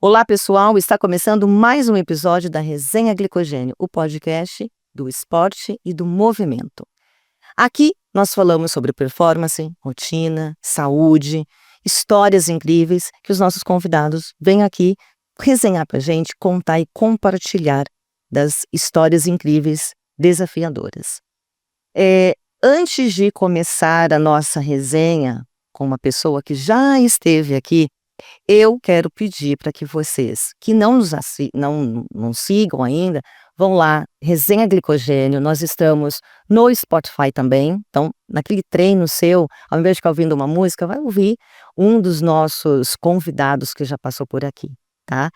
Olá, pessoal! Está começando mais um episódio da Resenha Glicogênio, o podcast do esporte e do movimento. Aqui nós falamos sobre performance, rotina, saúde, histórias incríveis que os nossos convidados vêm aqui resenhar para a gente, contar e compartilhar das histórias incríveis, desafiadoras. Antes de começar a nossa resenha com uma pessoa que já esteve aqui, eu quero pedir para que vocês que não sigam ainda, vão lá, Resenha Glicogênio, nós estamos no Spotify também, então naquele treino seu, ao invés de ficar ouvindo uma música, vai ouvir um dos nossos convidados que já passou por aqui, tá?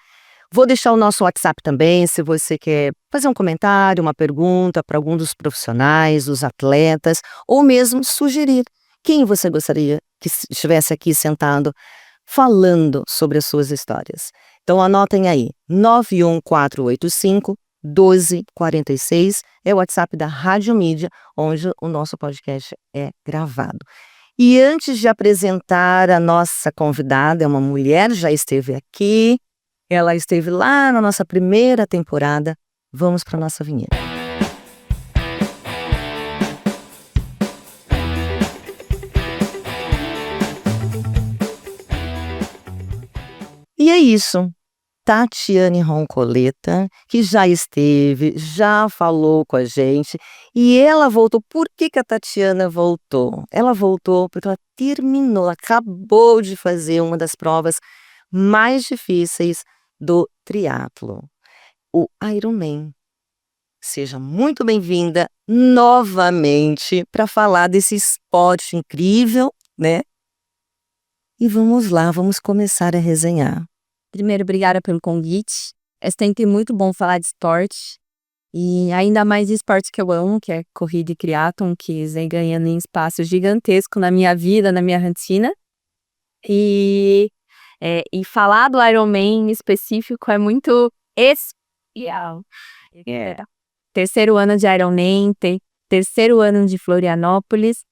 Vou deixar o nosso WhatsApp também, se você quer fazer um comentário, uma pergunta para algum dos profissionais, os atletas, ou mesmo sugerir quem você gostaria que estivesse aqui sentado falando sobre as suas histórias. Então anotem aí, 91485-1246 é o WhatsApp da Rádio Mídia, onde o nosso podcast é gravado. E antes de apresentar a nossa convidada, é uma mulher, já esteve aqui, ela esteve lá na nossa primeira temporada. Vamos para a nossa vinheta. E é isso, Tatiane Roncoleta, que já esteve, já falou com a gente, e ela voltou. Por que a Tatiana voltou? Ela voltou porque ela terminou, ela acabou de fazer uma das provas mais difíceis do triatlo, o Ironman. Seja muito bem-vinda novamente para falar desse esporte incrível, né? E vamos lá, vamos começar a resenhar. Primeiro, obrigada pelo convite. É sempre muito bom falar de esporte. E ainda mais de esportes que eu amo, que é corrida e triatlon, que vem ganhando em espaço gigantesco na minha vida, na minha rotina. E falar do Ironman em específico é muito especial. Terceiro ano de Ironman, terceiro ano de Florianópolis.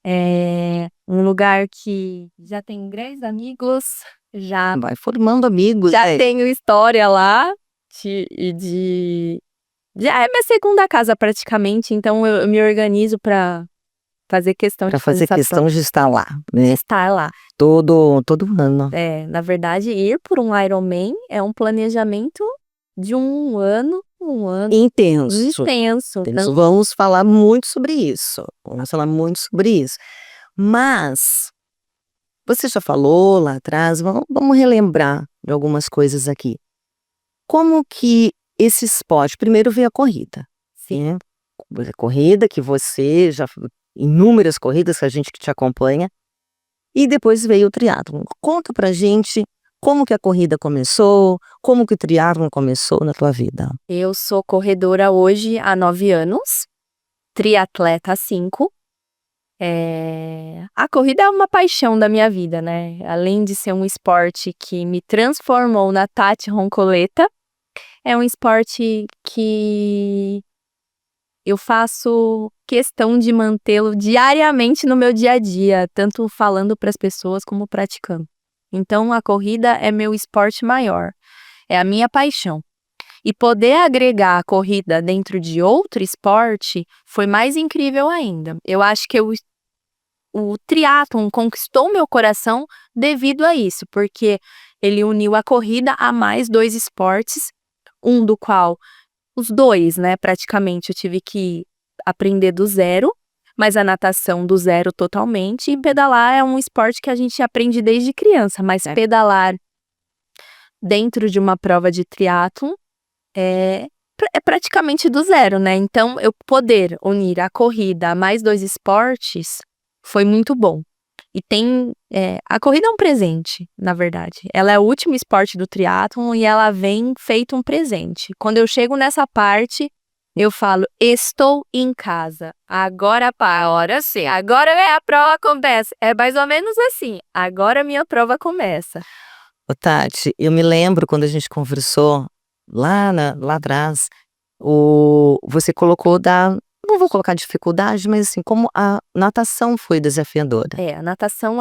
É um lugar que já tem grandes amigos, já Vai formando amigos. já tenho história lá, já é minha segunda casa praticamente, então eu me organizo para fazer questão Para de fazer fazer essa questão prova. de estar lá, né? Estar lá. Todo ano. Na verdade, ir por um Ironman é um planejamento de um ano Intenso. intenso. Vamos falar muito sobre isso. Mas você já falou lá atrás, vamos relembrar de algumas coisas aqui. Como que esse esporte, primeiro veio a corrida, né? A corrida que você já, inúmeras corridas que a gente que te acompanha, e depois veio o triatlon. Conta pra gente como que a corrida começou, como que o triatlon começou na tua vida. Eu sou corredora hoje há 9 anos, triatleta há 5. A corrida é uma paixão da minha vida, né? Além de ser um esporte que me transformou na Tati Roncoleta, é um esporte que eu faço questão de mantê-lo diariamente no meu dia a dia, tanto falando para as pessoas como praticando. Então, a corrida é meu esporte maior, é a minha paixão. E poder agregar a corrida dentro de outro esporte foi mais incrível ainda. Eu acho que o triatlon conquistou meu coração devido a isso, porque ele uniu a corrida a mais 2 esportes, um do qual, os dois, né, praticamente eu tive que aprender do zero, mas a natação do zero totalmente, e pedalar é um esporte que a gente aprende desde criança, mas pedalar dentro de uma prova de triatlon é praticamente do zero, né? Então, eu poder unir a corrida a mais 2 esportes foi muito bom. E a corrida é um presente, na verdade. Ela é o último esporte do triatlon e ela vem feito um presente. Quando eu chego nessa parte, eu falo, estou em casa. Agora sim. Agora a prova começa. É mais ou menos assim. Agora a minha prova começa. Ô, Tati, eu me lembro quando a gente conversou lá atrás, você colocou não vou colocar dificuldade, mas assim, como a natação foi desafiadora. A natação,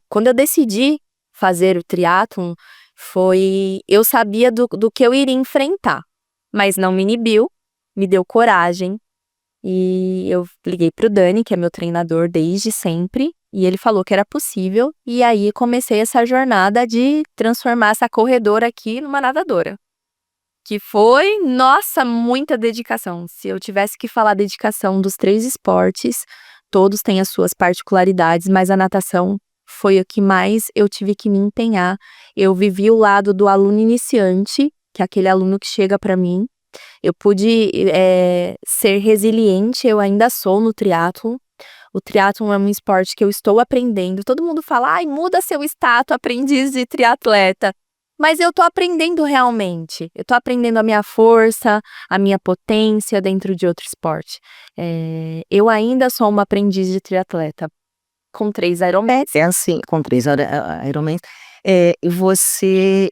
quando eu decidi fazer o triatlon, eu sabia do que eu iria enfrentar, mas não me inibiu, me deu coragem. E eu liguei pro Dani, que é meu treinador desde sempre, e ele falou que era possível. E aí comecei essa jornada de transformar essa corredora aqui numa nadadora. Que foi, nossa, muita dedicação. Se eu tivesse que falar dedicação dos 3 esportes, todos têm as suas particularidades, mas a natação foi o que mais eu tive que me empenhar. Eu vivi o lado do aluno iniciante, que é aquele aluno que chega para mim. Eu pude ser resiliente, eu ainda sou no triatlon. O triatlon é um esporte que eu estou aprendendo. Todo mundo fala, ai, muda seu status, aprendiz de triatleta. Mas eu tô aprendendo realmente. Eu tô aprendendo a minha força, a minha potência dentro de outro esporte. Eu ainda sou uma aprendiz de triatleta. Com 3 Ironmans. É assim, com 3 Ironmans. E você...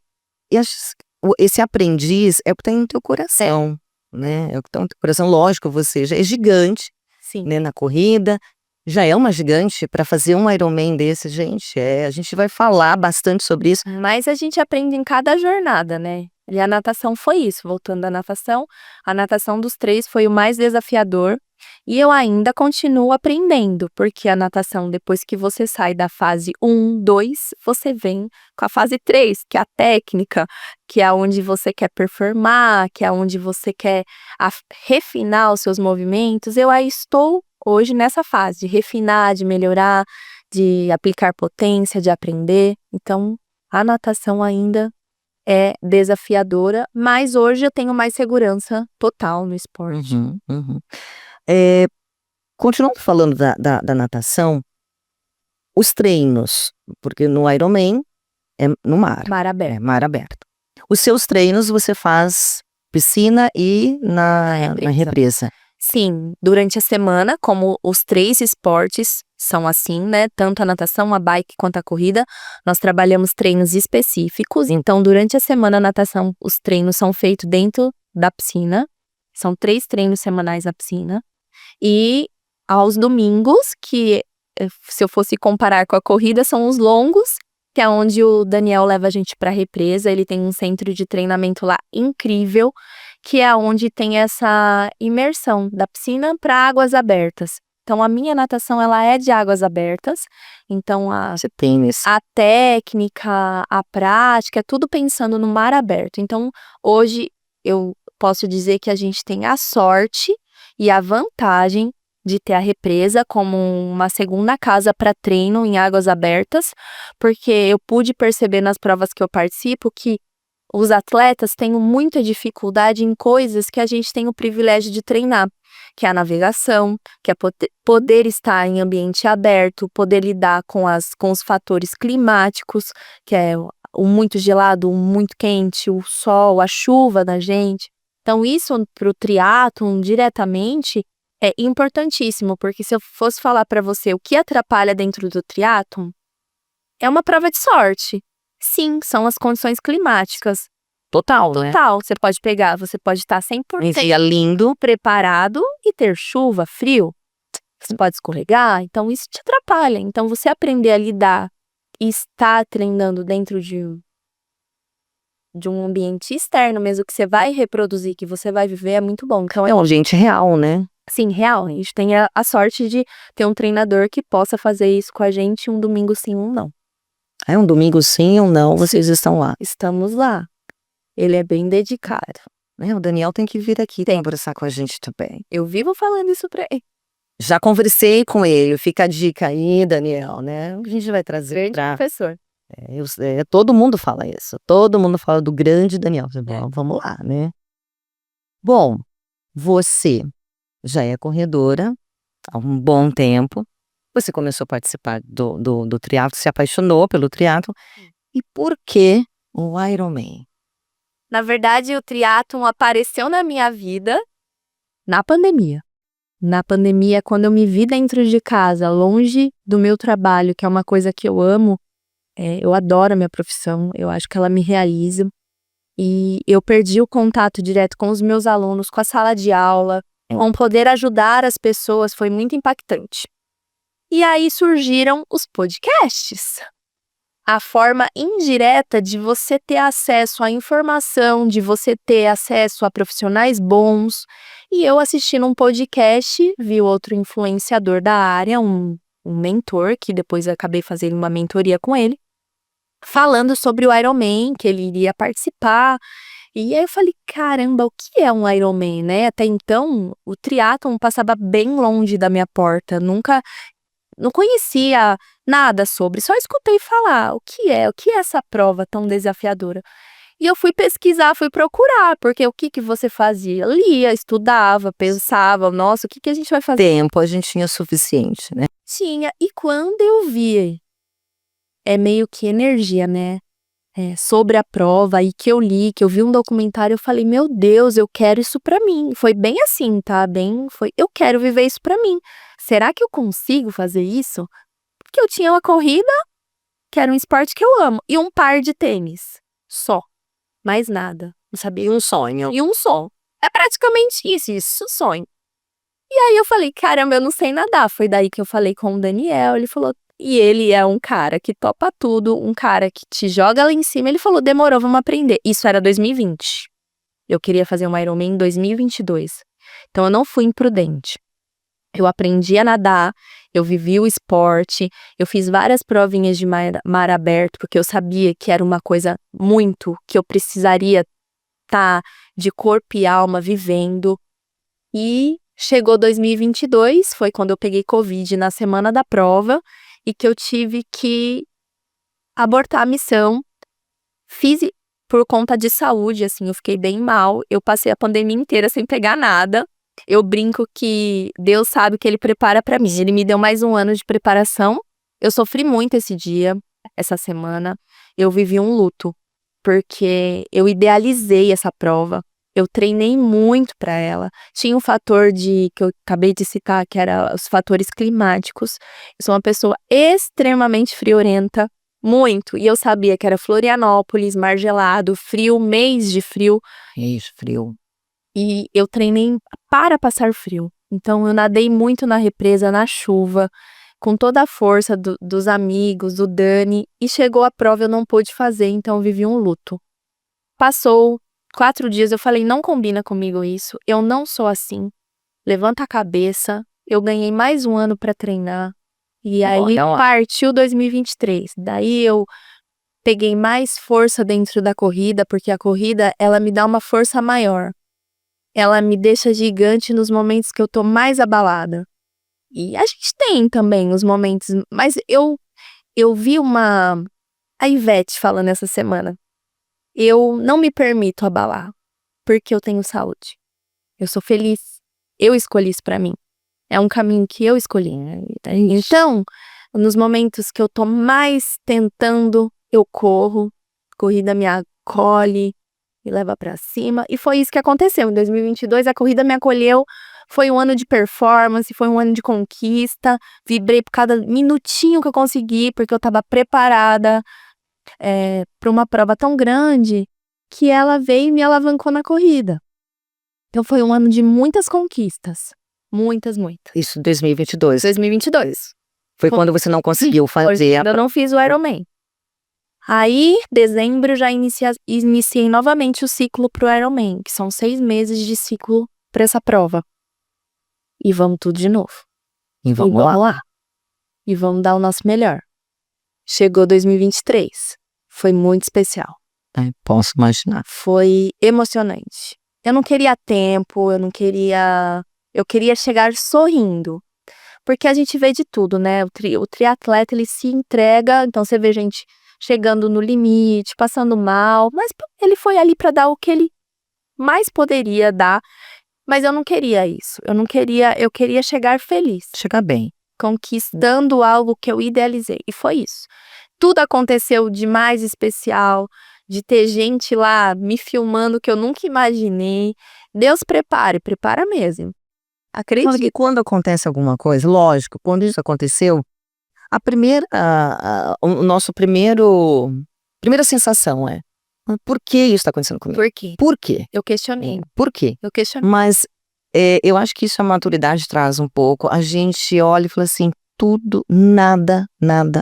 Esse aprendiz é o que tem no teu coração, né? É o que tem no teu coração. Lógico, você já é gigante, Sim. né, na corrida. Já é uma gigante para fazer um Ironman desse, gente. A gente vai falar bastante sobre isso. Mas a gente aprende em cada jornada, né? E a natação foi isso. Voltando à natação, a natação dos 3 foi o mais desafiador. E eu ainda continuo aprendendo, porque a natação, depois que você sai da fase 1, 2, você vem com a fase 3, que é a técnica, que é onde você quer performar, que é onde você quer refinar os seus movimentos. Eu aí estou hoje nessa fase de refinar, de melhorar, de aplicar potência, de aprender. Então, a natação ainda é desafiadora, mas hoje eu tenho mais segurança total no esporte. Continuando falando da natação, os treinos, porque no Ironman é no mar. Mar aberto. É mar aberto. Os seus treinos você faz piscina e na represa. Sim, durante a semana, como os 3 esportes são assim, né? Tanto a natação, a bike quanto a corrida, nós trabalhamos treinos específicos. Então, durante a semana, a natação, os treinos são feitos dentro da piscina. São 3 treinos semanais na piscina. E aos domingos, que se eu fosse comparar com a corrida, são os longos, que é onde o Daniel leva a gente para a represa. Ele tem um centro de treinamento lá incrível, que é onde tem essa imersão da piscina para águas abertas. Então, a minha natação, ela é de águas abertas. Então, Você tem esse. a técnica, a prática, é tudo pensando no mar aberto. Então, hoje, eu posso dizer que a gente tem a sorte e a vantagem de ter a represa como uma segunda casa para treino em águas abertas, porque eu pude perceber nas provas que eu participo que os atletas têm muita dificuldade em coisas que a gente tem o privilégio de treinar, que é a navegação, que é poder estar em ambiente aberto, poder lidar com os fatores climáticos, que é o muito gelado, o muito quente, o sol, a chuva da gente. Então, isso para o triatlon diretamente é importantíssimo, porque se eu fosse falar para você o que atrapalha dentro do triatlon, é uma prova de sorte. Sim, são as condições climáticas. Total, né? Total, você pode estar 100% Seria lindo. preparado e ter chuva, frio. Você pode escorregar, então isso te atrapalha. Então, você aprender a lidar e estar treinando dentro de um ambiente externo mesmo, que você vai reproduzir, que você vai viver, é muito bom. Então, É um ambiente real, né? sim, real. A gente tem a sorte de ter um treinador que possa fazer isso com a gente um domingo sim, um não. É um domingo sim ou não, vocês estão lá. Estamos lá. Ele é bem dedicado. O Daniel tem que vir aqui conversar com a gente também. Eu vivo falando isso pra ele. Já conversei com ele, fica a dica aí, Daniel, né? A gente vai trazer Grande pra... professor. Todo mundo fala isso, todo mundo fala do grande Daniel. Bom, vamos lá, né? Bom, você já é corredora há um bom tempo. Você começou a participar do triatlo, se apaixonou pelo triatlo. E por que o Ironman? Na verdade, o triatlon apareceu na minha vida na pandemia. Na pandemia, quando eu me vi dentro de casa, longe do meu trabalho, que é uma coisa que eu amo, eu adoro a minha profissão, eu acho que ela me realiza. E eu perdi o contato direto com os meus alunos, com a sala de aula, com poder ajudar as pessoas, foi muito impactante. E aí surgiram os podcasts. a forma indireta de você ter acesso à informação, de você ter acesso a profissionais bons. E eu assistindo um podcast, vi outro influenciador da área, um mentor, que depois eu acabei fazendo uma mentoria com ele, falando sobre o Ironman, que ele iria participar. E aí eu falei, caramba, o que é um Ironman, né? Até então, o triatlon passava bem longe da minha porta, não conhecia nada sobre, só escutei falar o que é essa prova tão desafiadora. E eu fui pesquisar, fui procurar, porque o que você fazia? Lia, estudava, pensava, nossa, o que a gente vai fazer? Tempo a gente tinha suficiente, né? Tinha, e quando eu vi, é meio que energia, né? Sobre a prova, aí que eu li, que eu vi um documentário, eu falei, meu Deus, eu quero isso pra mim. Foi bem assim, tá? Eu quero viver isso pra mim. Será que eu consigo fazer isso? Porque eu tinha uma corrida, que era um esporte que eu amo, e um par de tênis. Só. Mais nada. Não sabia. E um sonho. E um sonho. É praticamente isso, sonho. E aí eu falei, caramba, eu não sei nadar. Foi daí que eu falei com o Daniel, ele falou, e ele é um cara que topa tudo, um cara que te joga lá em cima. Ele falou, demorou, vamos aprender. Isso era 2020. Eu queria fazer um Ironman em 2022. Então eu não fui imprudente. Eu aprendi a nadar, eu vivi o esporte, eu fiz várias provinhas de mar aberto, porque eu sabia que era uma coisa muito que eu precisaria estar de corpo e alma vivendo. E chegou 2022, foi quando eu peguei Covid na semana da prova e que eu tive que abortar a missão. Fiz por conta de saúde, assim, eu fiquei bem mal. Eu passei a pandemia inteira sem pegar nada. Eu brinco que Deus sabe o que Ele prepara pra mim. Ele me deu mais um ano de preparação. Eu sofri muito esse dia, essa semana. Eu vivi um luto, porque eu idealizei essa prova. Eu treinei muito pra ela. Tinha um fator que eu acabei de citar, que era os fatores climáticos. Eu sou uma pessoa extremamente friorenta, muito. E eu sabia que era Florianópolis, mar gelado, frio, mês de frio. Isso, frio. E eu treinei para passar frio. Então, eu nadei muito na represa, na chuva, com toda a força dos amigos, do Dani. E chegou a prova, eu não pude fazer, então eu vivi um luto. Passou 4 dias, eu falei, não combina comigo isso. Eu não sou assim. Levanta a cabeça. Eu ganhei mais um ano para treinar. E aí partiu 2023. Daí eu peguei mais força dentro da corrida, porque a corrida, ela me dá uma força maior. Ela me deixa gigante nos momentos que eu tô mais abalada. E a gente tem também os momentos, mas eu vi a Ivete falando essa semana. Eu não me permito abalar, porque eu tenho saúde. Eu sou feliz. Eu escolhi isso pra mim. É um caminho que eu escolhi. Então, nos momentos que eu tô mais tentando, eu corro. Corrida me acolhe, me leva pra cima. E foi isso que aconteceu. Em 2022, a corrida me acolheu. Foi um ano de performance, foi um ano de conquista. Vibrei por cada minutinho que eu consegui, porque eu tava preparada para uma prova tão grande que ela veio e me alavancou na corrida. Então foi um ano de muitas conquistas. Muitas. Isso, 2022. 2022. Foi quando você não conseguiu fazer. Eu não fiz o Ironman. Aí, dezembro, já iniciei novamente o ciclo pro Ironman, que são 6 meses de ciclo para essa prova. E vamos tudo de novo. E vamos lá. E vamos dar o nosso melhor. Chegou 2023. Foi muito especial. Posso imaginar. Foi emocionante. Eu não queria tempo, eu queria chegar sorrindo. Porque a gente vê de tudo, né? O triatleta, ele se entrega, então você vê gente chegando no limite, passando mal, mas ele foi ali para dar o que ele mais poderia dar, mas eu não queria isso. Eu queria chegar feliz. Chegar bem. Conquistando algo que eu idealizei. E foi isso. Tudo aconteceu de mais especial, de ter gente lá me filmando que eu nunca imaginei. Deus prepara mesmo. Acredito. Sabe que quando acontece alguma coisa, lógico, quando isso aconteceu, primeira sensação é, por que isso está acontecendo comigo? Por quê? Por quê? Eu questionei. Por quê? Eu questionei. Mas eu acho que isso a maturidade traz um pouco. A gente olha e fala assim, nada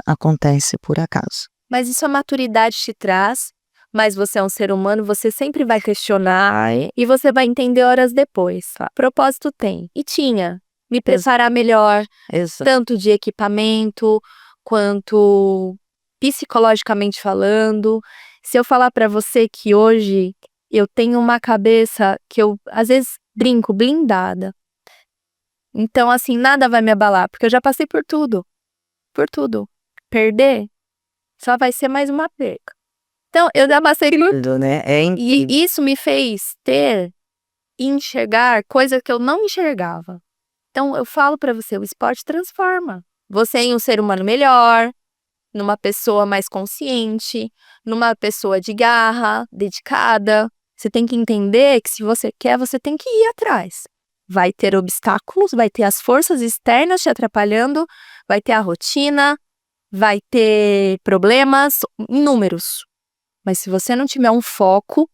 acontece por acaso. Mas isso a maturidade te traz, mas você é um ser humano, você sempre vai questionar e você vai entender horas depois. Propósito tem. E tinha. Me preparar melhor, tanto de equipamento, quanto psicologicamente falando. Se eu falar pra você que hoje eu tenho uma cabeça que eu, às vezes, brinco, blindada. Então, assim, nada vai me abalar, porque eu já passei por tudo. Por tudo. Perder só vai ser mais uma perca. Então, eu já passei por tudo, né? e isso me fez enxergar coisa que eu não enxergava. Então, eu falo pra você, o esporte transforma. Você em um ser humano melhor, numa pessoa mais consciente, numa pessoa de garra, dedicada. Você tem que entender que se você quer, você tem que ir atrás. Vai ter obstáculos, vai ter as forças externas te atrapalhando, vai ter a rotina, vai ter problemas, inúmeros. Mas se você não tiver um foco,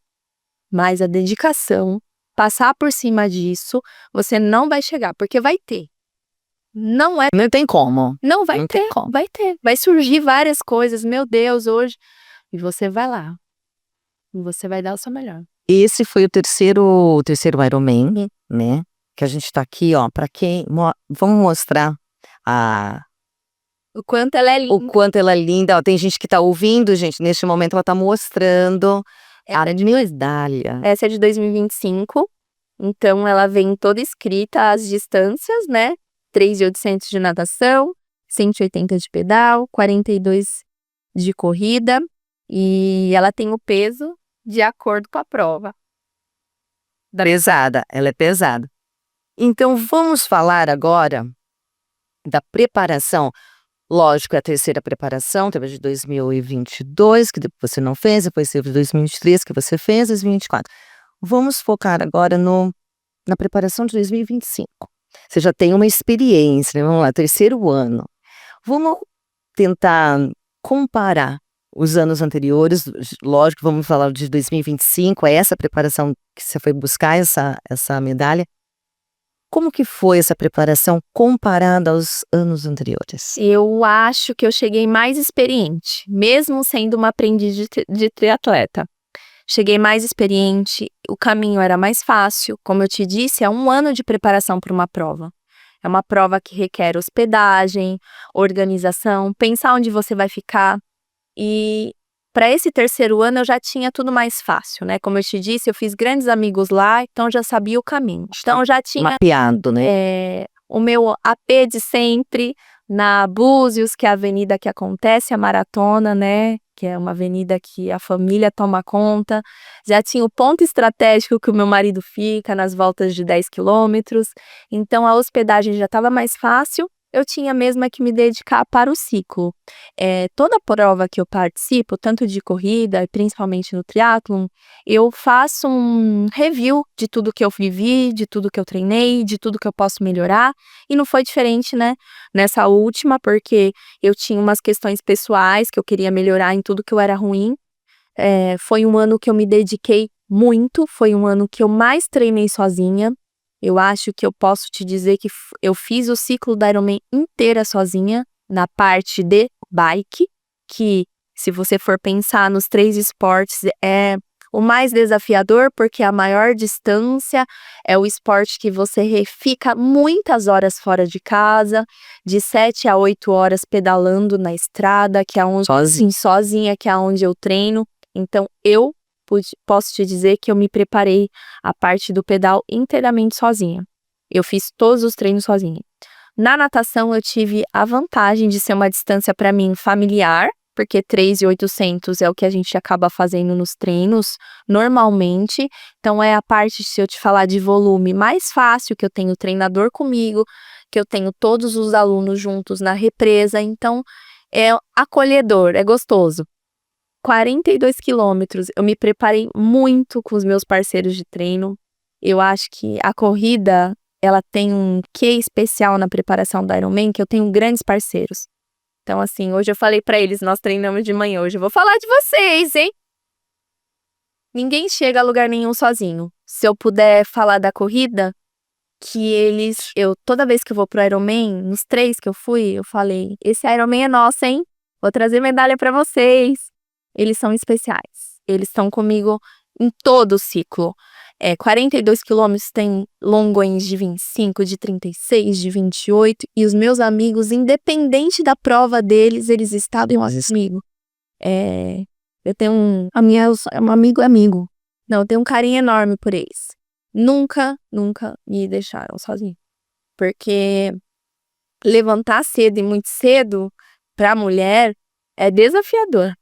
mais a dedicação, passar por cima disso, você não vai chegar, porque vai ter. Não tem como. Não vai ter, vai ter. Vai surgir várias coisas, meu Deus, hoje. E você vai lá. E você vai dar o seu melhor. Esse foi o terceiro Ironman, né? Que a gente tá aqui, ó, pra quem... Vamos mostrar o quanto ela é linda. O quanto ela é linda. Ó, tem gente que tá ouvindo, gente. Neste momento ela tá mostrando a medalha. Essa é de 2025. Então ela vem toda escrita as distâncias, né? 3.800 de natação, 180 de pedal, 42 de corrida. E ela tem o peso de acordo com a prova. Pesada, ela é pesada. Então vamos falar agora da preparação. Lógico, a terceira preparação teve a de 2022, que você não fez, depois teve 2023, que você fez, 2024. Vamos focar agora na preparação de 2025. Você já tem uma experiência, né? Vamos lá, terceiro ano. Vamos tentar comparar os anos anteriores. Lógico, vamos falar de 2025, é essa preparação que você foi buscar essa medalha. Como que foi essa preparação comparada aos anos anteriores? Eu acho que eu cheguei mais experiente, mesmo sendo uma aprendiz de triatleta. Cheguei mais experiente, o caminho era mais fácil. Como eu te disse, é 1 ano de preparação para uma prova. É uma prova que requer hospedagem, organização, pensar onde você vai ficar. E para esse terceiro ano eu já tinha tudo mais fácil, né? Como eu te disse, eu fiz grandes amigos lá, então eu já sabia o caminho. Então eu já tinha mapeado, né? O meu AP de sempre na Búzios, que é a avenida que acontece a maratona, né? Que é uma avenida que a família toma conta. Já tinha o ponto estratégico que o meu marido fica nas voltas de 10 quilômetros. Então a hospedagem já estava mais fácil. Eu tinha mesmo que me dedicar para o ciclo. Toda prova que eu participo, tanto de corrida e principalmente no triatlon, eu faço um review de tudo que eu vivi, de tudo que eu treinei, de tudo que eu posso melhorar. E não foi diferente, né? Nessa última, porque eu tinha umas questões pessoais que eu queria melhorar em tudo que eu era ruim. Foi um ano que eu me dediquei muito, foi um ano que eu mais treinei sozinha. Eu acho que eu posso te dizer que eu fiz o ciclo da Ironman inteira sozinha, na parte de bike, que se você for pensar nos 3 esportes, é o mais desafiador, porque a maior distância é o esporte que você fica muitas horas fora de casa, de 7 a 8 horas pedalando na estrada, que é onde, sozinha, que é onde eu treino. Então eu posso te dizer que eu me preparei a parte do pedal inteiramente sozinha. Eu fiz todos os treinos sozinha. Na natação eu tive a vantagem de ser uma distância para mim familiar, porque 3.800 é o que a gente acaba fazendo nos treinos normalmente. Então é a parte, se eu te falar de volume, mais fácil, que eu tenho o treinador comigo, que eu tenho todos os alunos juntos na represa. Então é acolhedor, é gostoso. 42 quilômetros, eu me preparei muito com os meus parceiros de treino. Eu acho que a corrida, ela tem um quê especial na preparação da Ironman, que eu tenho grandes parceiros. Então, assim, hoje eu falei pra eles, nós treinamos de manhã, hoje eu vou falar de vocês, hein? Ninguém chega a lugar nenhum sozinho. Se eu puder falar da corrida, toda vez que eu vou pro Ironman, nos 3 que eu fui, eu falei, esse Ironman é nosso, hein? Vou trazer medalha para vocês. Eles são especiais. Eles estão comigo em todo o ciclo. 42 quilômetros tem longões de 25, de 36, de 28. E os meus amigos, independente da prova deles, eles estavam comigo. Eu tenho um amigo. Não, eu tenho um carinho enorme por eles. Nunca me deixaram sozinho. Porque levantar cedo e muito cedo pra mulher é desafiador.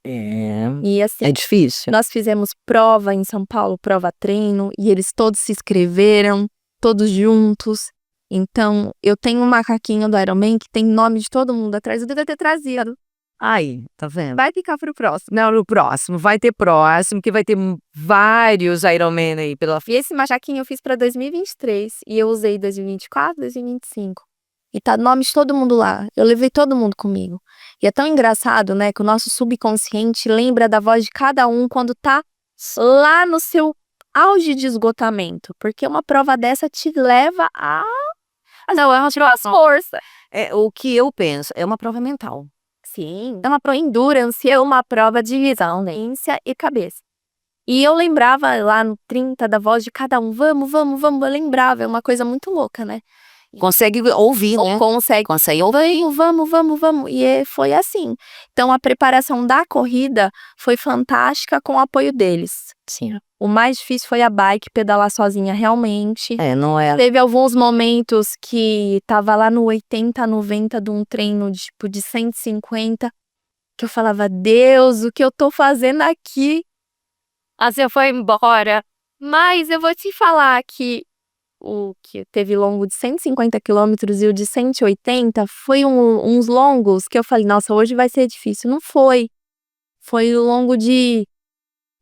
E assim, É difícil. nós fizemos prova em São Paulo, prova treino, e eles todos se inscreveram, todos juntos. Então, eu tenho um macaquinho do Ironman que tem nome de todo mundo atrás. Eu devia ter trazido. Aí, tá vendo? Vai ficar pro próximo. Não, no próximo. Vai ter próximo, que vai ter vários Ironman aí pela E esse macaquinho eu fiz pra 2023. E eu usei 2024, 2025. E tá nome de todo mundo lá. Eu levei todo mundo comigo. E é tão engraçado, né? Que o nosso subconsciente lembra da voz de cada um quando tá lá no seu auge de esgotamento. Porque uma prova dessa te leva a... Não, é uma força. O que eu penso, é uma prova mental. Sim, é uma prova endurance, é uma prova de visão, né? E cabeça. E eu lembrava lá no 30 da voz de cada um, vamos, eu lembrava, é uma coisa muito louca, né? Consegue ouvir, né? Consegue ouvir, vamos. E foi assim. Então a preparação da corrida foi fantástica com o apoio deles. Sim. O mais difícil foi a bike, pedalar sozinha realmente. Não é. Teve alguns momentos que tava lá no 80, 90 de um treino tipo de 150, que eu falava, Deus, o que eu tô fazendo aqui? Assim, eu fui embora. Mas eu vou te falar que o que teve longo de 150 quilômetros e o de 180 foi uns longos que eu falei, nossa, hoje vai ser difícil. Não foi. Foi o longo de...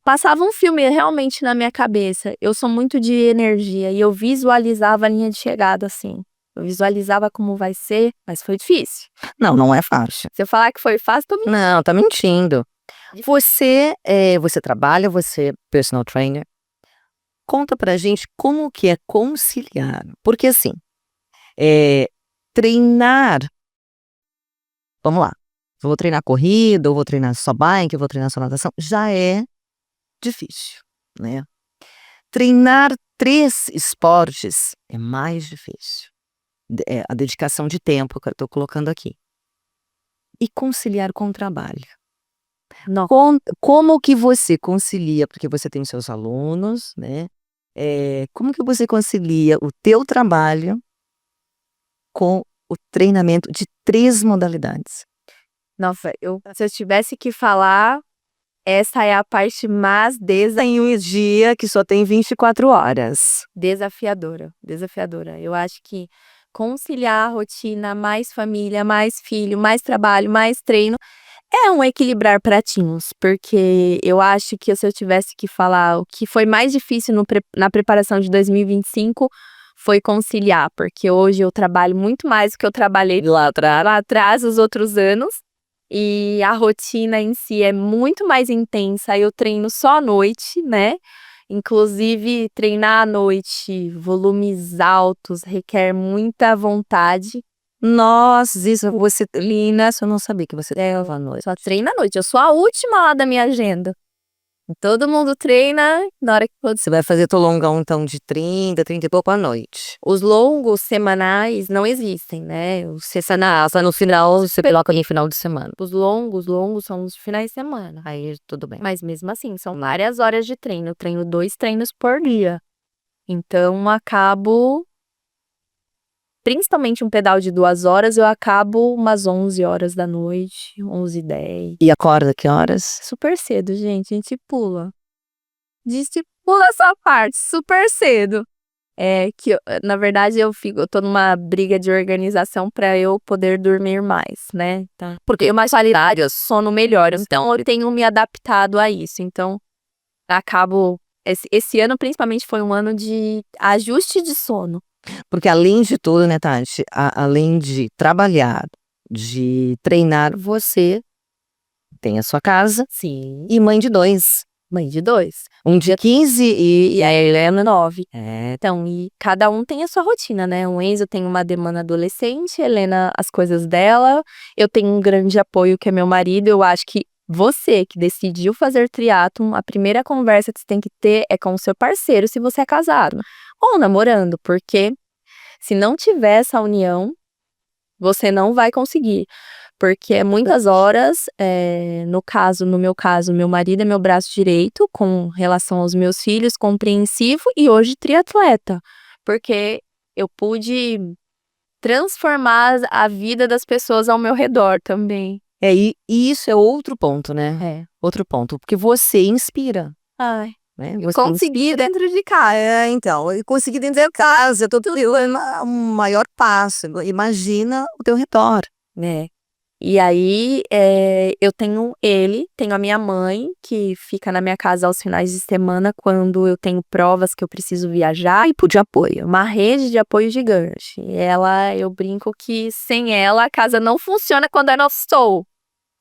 Passava um filme realmente na minha cabeça. Eu sou muito de energia e eu visualizava a linha de chegada assim. Eu visualizava como vai ser, mas foi difícil. Não é fácil. Se eu falar que foi fácil, tô mentindo. Não, tá mentindo. Você trabalha, você é personal trainer. Conta pra gente como que é conciliar. Porque assim, treinar... Vamos lá. Eu vou treinar corrida, eu vou treinar só bike, eu vou treinar só natação. Já é difícil, né? Treinar 3 esportes é mais difícil. A dedicação de tempo que eu tô colocando aqui. E conciliar com o trabalho. Não. Como que você concilia, porque você tem os seus alunos, né? Como que você concilia o teu trabalho com o treinamento de 3 modalidades? Nossa, se eu tivesse que falar, essa é a parte mais Em um dia que só tem 24 horas. desafiadora. Eu acho que conciliar a rotina, mais família, mais filho, mais trabalho, mais treino, é um equilibrar pratinhos, porque eu acho que se eu tivesse que falar o que foi mais difícil na preparação de 2025 foi conciliar, porque hoje eu trabalho muito mais do que eu trabalhei lá atrás, os outros anos, e a rotina em si é muito mais intensa. Eu treino só à noite, né? Inclusive, treinar à noite, volumes altos, requer muita vontade. Nossa, isso você, Lina, eu não sabia que você treinava à noite. Só treino à noite. Eu sou a última lá da minha agenda. Todo mundo treina na hora que pode. Você vai fazer teu longão, então, de 30 e pouco à noite. Os longos semanais não existem, né? Os Só no final, você coloca em final de semana. Os longos são os finais de semana. Aí, tudo bem. Mas mesmo assim, são várias horas de treino. Eu treino 2 treinos por dia. Então, acabo... Principalmente um pedal de 2 horas, eu acabo umas 11 horas da noite, 11h10. E acorda que horas? Super cedo, gente. A gente pula. Pula essa parte, super cedo. Na verdade, eu tô numa briga de organização pra eu poder dormir mais, né? Tá? Porque uma qualidade, sono melhor. Então, eu tenho me adaptado a isso. Então, acabo... Esse ano, principalmente, foi um ano de ajuste de sono. Porque além de tudo, né, Tati? Além de trabalhar, de treinar, você tem a sua casa Sim. e mãe de 2. Mãe de 2. Um de 15 E a Helena 9. É, Então, e cada um tem a sua rotina, né? O Enzo tem uma demanda adolescente, a Helena as coisas dela. Eu tenho um grande apoio que é meu marido. Eu acho que você que decidiu fazer triatlon, a primeira conversa que você tem que ter é com o seu parceiro, se você é casado. Ou namorando, porque se não tiver essa união, você não vai conseguir. Porque é muitas horas, no meu caso, meu marido é meu braço direito com relação aos meus filhos, compreensivo e hoje triatleta. Porque eu pude transformar a vida das pessoas ao meu redor também. e isso é outro ponto, né? É. Outro ponto, porque você inspira, Ai, né? Você consegui inspira. dentro de casa. Então, e conseguir dentro de casa, tudo é o maior passo. Imagina o teu redor. Né? E aí, eu tenho tenho a minha mãe, que fica na minha casa aos finais de semana, quando eu tenho provas que eu preciso viajar, e de apoio, uma rede de apoio gigante. E eu brinco que sem ela, a casa não funciona quando eu não estou.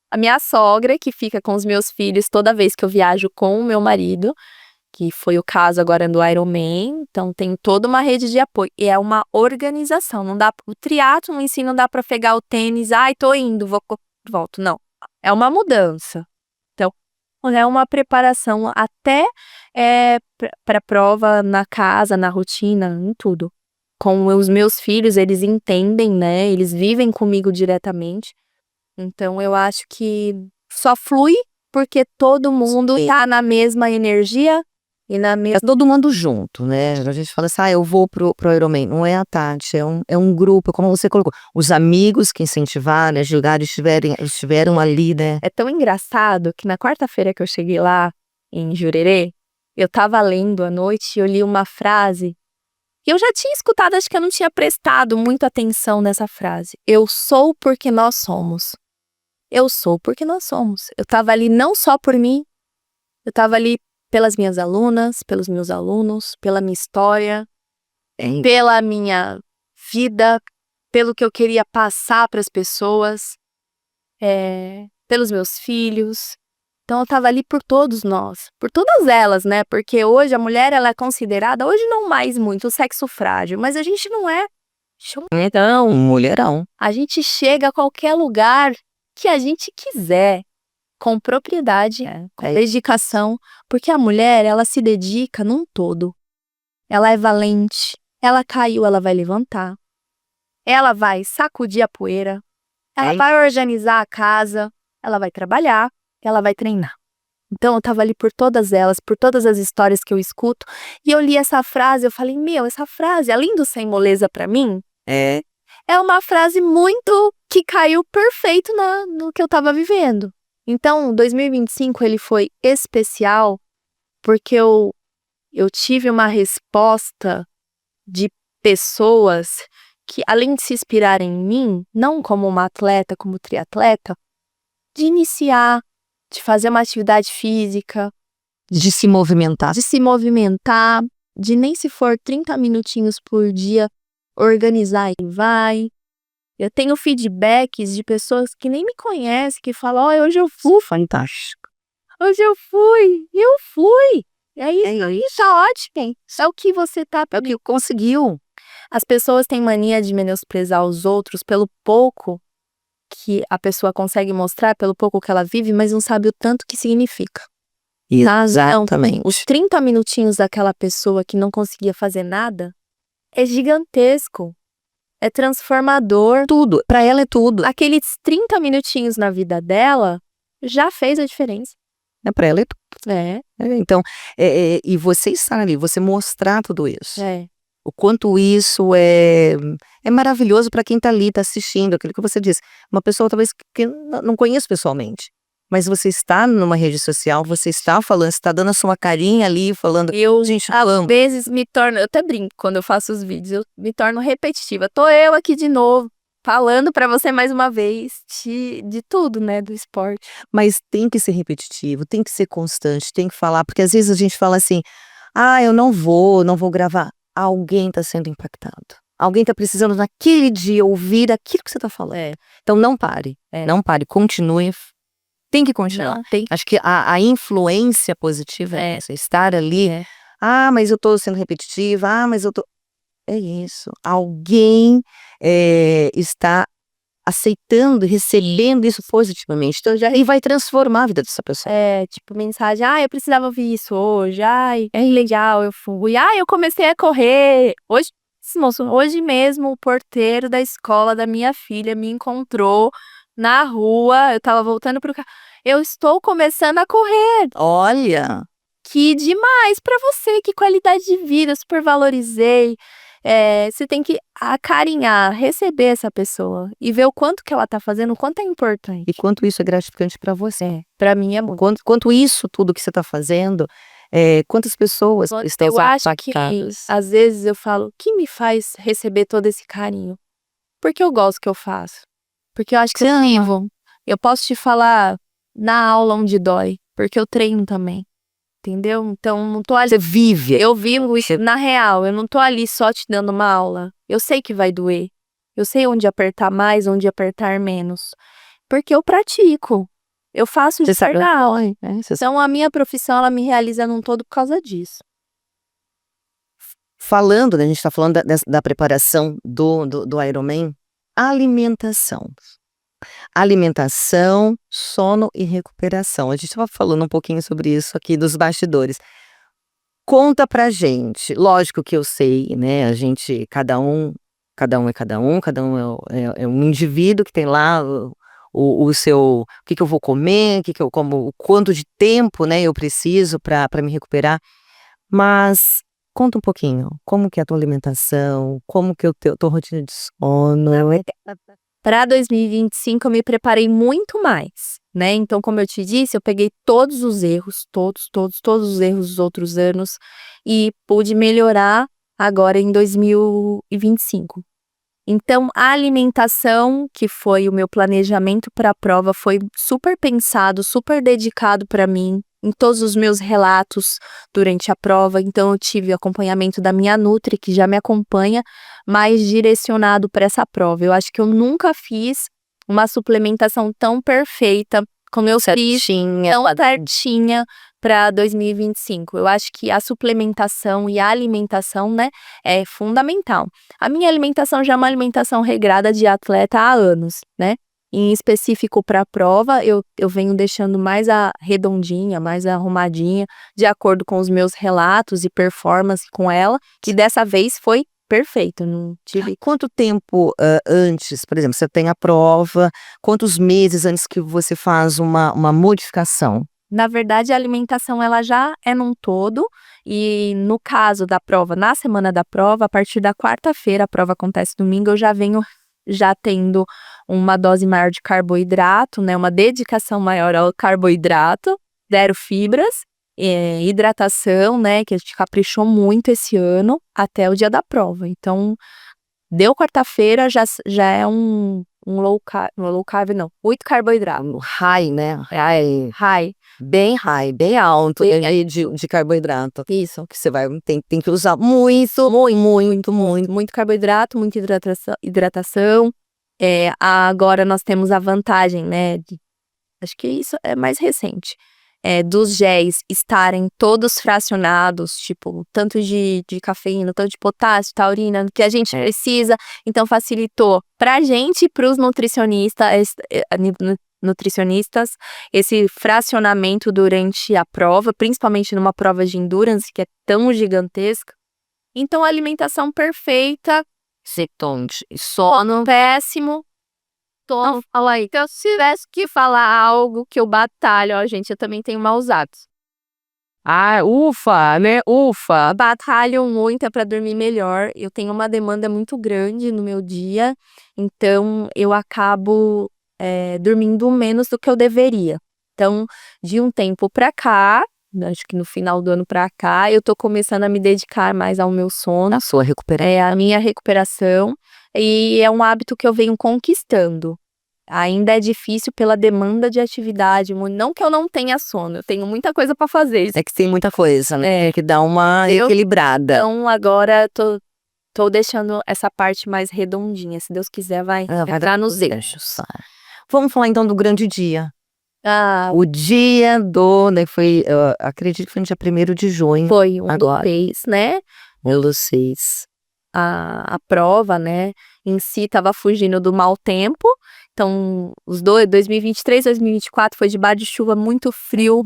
A minha sogra, que fica com os meus filhos toda vez que eu viajo com o meu marido, que foi o caso agora do Ironman, então tem toda uma rede de apoio, e é uma organização, não dá, o triatlon em si não dá para pegar o tênis, tô indo, volto, não, é uma mudança, então é uma preparação até para prova na casa, na rotina, em tudo. Com os meus filhos, eles entendem, né, eles vivem comigo diretamente, então eu acho que só flui porque todo mundo tá na mesma energia, e na É todo mundo junto, né? A gente fala assim, eu vou pro Ironman. Não é a Tati, é um grupo, como você colocou. Os amigos que incentivaram, ajudaram, estiveram ali, né? É tão engraçado que na quarta-feira que eu cheguei lá, em Jurerê, eu tava lendo à noite e eu li uma frase que eu já tinha escutado, acho que eu não tinha prestado muita atenção nessa frase. Eu sou porque nós somos. Eu sou porque nós somos. Eu tava ali não só por mim, eu tava ali pelas minhas alunas, pelos meus alunos, pela minha história, pela minha vida, pelo que eu queria passar para as pessoas, pelos meus filhos. Então eu tava ali por todos nós, por todas elas, né? Porque hoje a mulher ela é considerada, hoje não mais muito, o sexo frágil, mas a gente não é. Então, mulherão. A gente chega a qualquer lugar que a gente quiser, com propriedade, com dedicação, porque a mulher, ela se dedica num todo. Ela é valente, ela caiu, ela vai levantar. Ela vai sacudir a poeira, ela vai organizar a casa, ela vai trabalhar, ela vai treinar. Então eu tava ali por todas elas, por todas as histórias que eu escuto, e eu li essa frase, eu falei, essa frase, além do sem moleza pra mim, é uma frase muito que caiu perfeito no que eu tava vivendo. Então, 2025 ele foi especial porque eu tive uma resposta de pessoas que, além de se inspirarem em mim, não como uma atleta, como triatleta, de iniciar, de fazer uma atividade física, De se movimentar. de nem se for 30 minutinhos por dia, organizar e vai. Eu tenho feedbacks de pessoas que nem me conhecem, que falam, hoje eu fui. Fantástico. Hoje eu fui. E aí, tá ótimo. É o que você tá... É o que conseguiu. As pessoas têm mania de menosprezar os outros pelo pouco que a pessoa consegue mostrar, pelo pouco que ela vive, mas não sabe o tanto que significa. Exatamente. Então, os 30 minutinhos daquela pessoa que não conseguia fazer nada é gigantesco. É transformador. Tudo. Pra ela é tudo. Aqueles 30 minutinhos na vida dela já fez a diferença. Pra ela é tudo. Então, e você estar ali, você mostrar tudo isso. O quanto isso é maravilhoso para quem tá ali, tá assistindo, aquilo que você disse. Uma pessoa talvez que não conheço pessoalmente, mas você está numa rede social, você está falando, você está dando a sua carinha ali, falando. Gente, às vezes me torno, eu até brinco quando eu faço os vídeos, eu me torno repetitiva. Tô eu aqui de novo, falando pra você mais uma vez de tudo, né, do esporte. Mas tem que ser repetitivo, tem que ser constante, tem que falar, porque às vezes a gente fala assim, eu não vou gravar. Alguém tá sendo impactado. Alguém tá precisando naquele dia ouvir aquilo que você tá falando. Então não pare, não pare, continue tem que continuar. Não, tem. Acho que a influência positiva é essa, estar ali. É. Ah, mas eu tô sendo repetitiva. Ah, mas eu tô... É isso. Alguém está aceitando, recebendo isso positivamente. Então, e vai transformar a vida dessa pessoa. Tipo, mensagem, eu precisava ouvir isso hoje, é legal, eu fui, eu comecei a correr. Hoje, moço, hoje mesmo o porteiro da escola da minha filha me encontrou na rua, eu tava voltando pro carro, eu estou começando a correr. Olha! Que demais pra você, que qualidade de vida, super valorizei. Você tem que acarinhar, receber essa pessoa e ver o quanto que ela tá fazendo, o quanto é importante. E quanto isso é gratificante para você. Pra mim é muito. Quanto isso tudo que você está fazendo, quantas pessoas estão Eu acho que, impactadas. às vezes, eu falo, o que me faz receber todo esse carinho? Porque eu gosto do que eu faço. Porque eu acho que eu vivo. Eu posso te falar na aula onde dói, porque eu treino também. Entendeu? Então, não tô ali. Você vive. Eu vivo isso na real. Eu não tô ali só te dando uma aula. Eu sei que vai doer. Eu sei onde apertar mais, onde apertar menos. Porque eu pratico. Eu faço de verdade. Então, a minha profissão, ela me realiza num todo por causa disso. Falando, né, a gente está falando da preparação do Ironman, alimentação. Alimentação, sono e recuperação. A gente estava falando um pouquinho sobre isso aqui dos bastidores. Conta pra gente. Lógico que eu sei, né? A gente, cada um é cada um é um indivíduo que tem lá o seu, o que eu vou comer, o que eu como, o quanto de tempo, né, eu preciso para me recuperar. Mas conta um pouquinho, como que é a tua alimentação, como que é a tua rotina de sono. Para 2025 eu me preparei muito mais, né? Então, como eu te disse, eu peguei todos os erros, todos os erros dos outros anos e pude melhorar agora em 2025. Então, a alimentação, que foi o meu planejamento para a prova, foi super pensado, super dedicado para mim, em todos os meus relatos durante a prova. Então, eu tive acompanhamento da minha Nutri, que já me acompanha, mais direcionado para essa prova. Eu acho que eu nunca fiz uma suplementação tão perfeita como eu fiz, tão certinha para 2025. Eu acho que a suplementação e a alimentação, né, é fundamental. A minha alimentação já é uma alimentação regrada de atleta há anos, né? Em específico para a prova, eu venho deixando mais redondinha, mais arrumadinha, de acordo com os meus relatos e performance com ela, que dessa vez foi perfeito. Não tive. Quanto tempo antes, por exemplo, você tem a prova, quantos meses antes que você faz uma modificação? Na verdade, a alimentação ela já é num todo, e no caso da prova, na semana da prova, a partir da quarta-feira, a prova acontece domingo, eu já venho tendo uma dose maior de carboidrato, né, uma dedicação maior ao carboidrato, 0 fibras, hidratação, né, que a gente caprichou muito esse ano, até o dia da prova. Então, deu quarta-feira, já é um low carb, não, muito carboidrato. High, né? High. Bem high, bem alto aí de carboidrato. Isso. Que você tem que usar muito carboidrato, muita hidratação. Agora nós temos a vantagem, né, acho que isso é mais recente, dos géis estarem todos fracionados, tipo, tanto de cafeína, tanto de potássio, taurina, que a gente precisa. Então facilitou pra gente e pros nutricionistas esse fracionamento durante a prova, principalmente numa prova de endurance que é tão gigantesca. Então, a alimentação perfeita, sono péssimo. Fala aí. Então, se tivesse que falar algo que eu batalho, gente, eu também tenho maus hábitos. Ufa, né? Ufa. Batalho muito para dormir melhor. Eu tenho uma demanda muito grande no meu dia, então eu acabo dormindo menos do que eu deveria. Então, de um tempo para cá, acho que no final do ano para cá, eu tô começando a me dedicar mais ao meu sono. A sua recuperação. A minha recuperação. E é um hábito que eu venho conquistando. Ainda é difícil pela demanda de atividade. Não que eu não tenha sono, eu tenho muita coisa para fazer. É que tem muita coisa, né? Que dá uma equilibrada. Então, agora tô deixando essa parte mais redondinha. Se Deus quiser, vai entrar nos eixos. Vamos falar então do grande dia. O dia né, foi, acredito que foi no dia 1º de junho. Foi um agora. mês, né? Pelo 6. A prova, né, em si estava fugindo do mau tempo. Então, os dois, 2023, 2024 foi de bar de chuva, muito frio,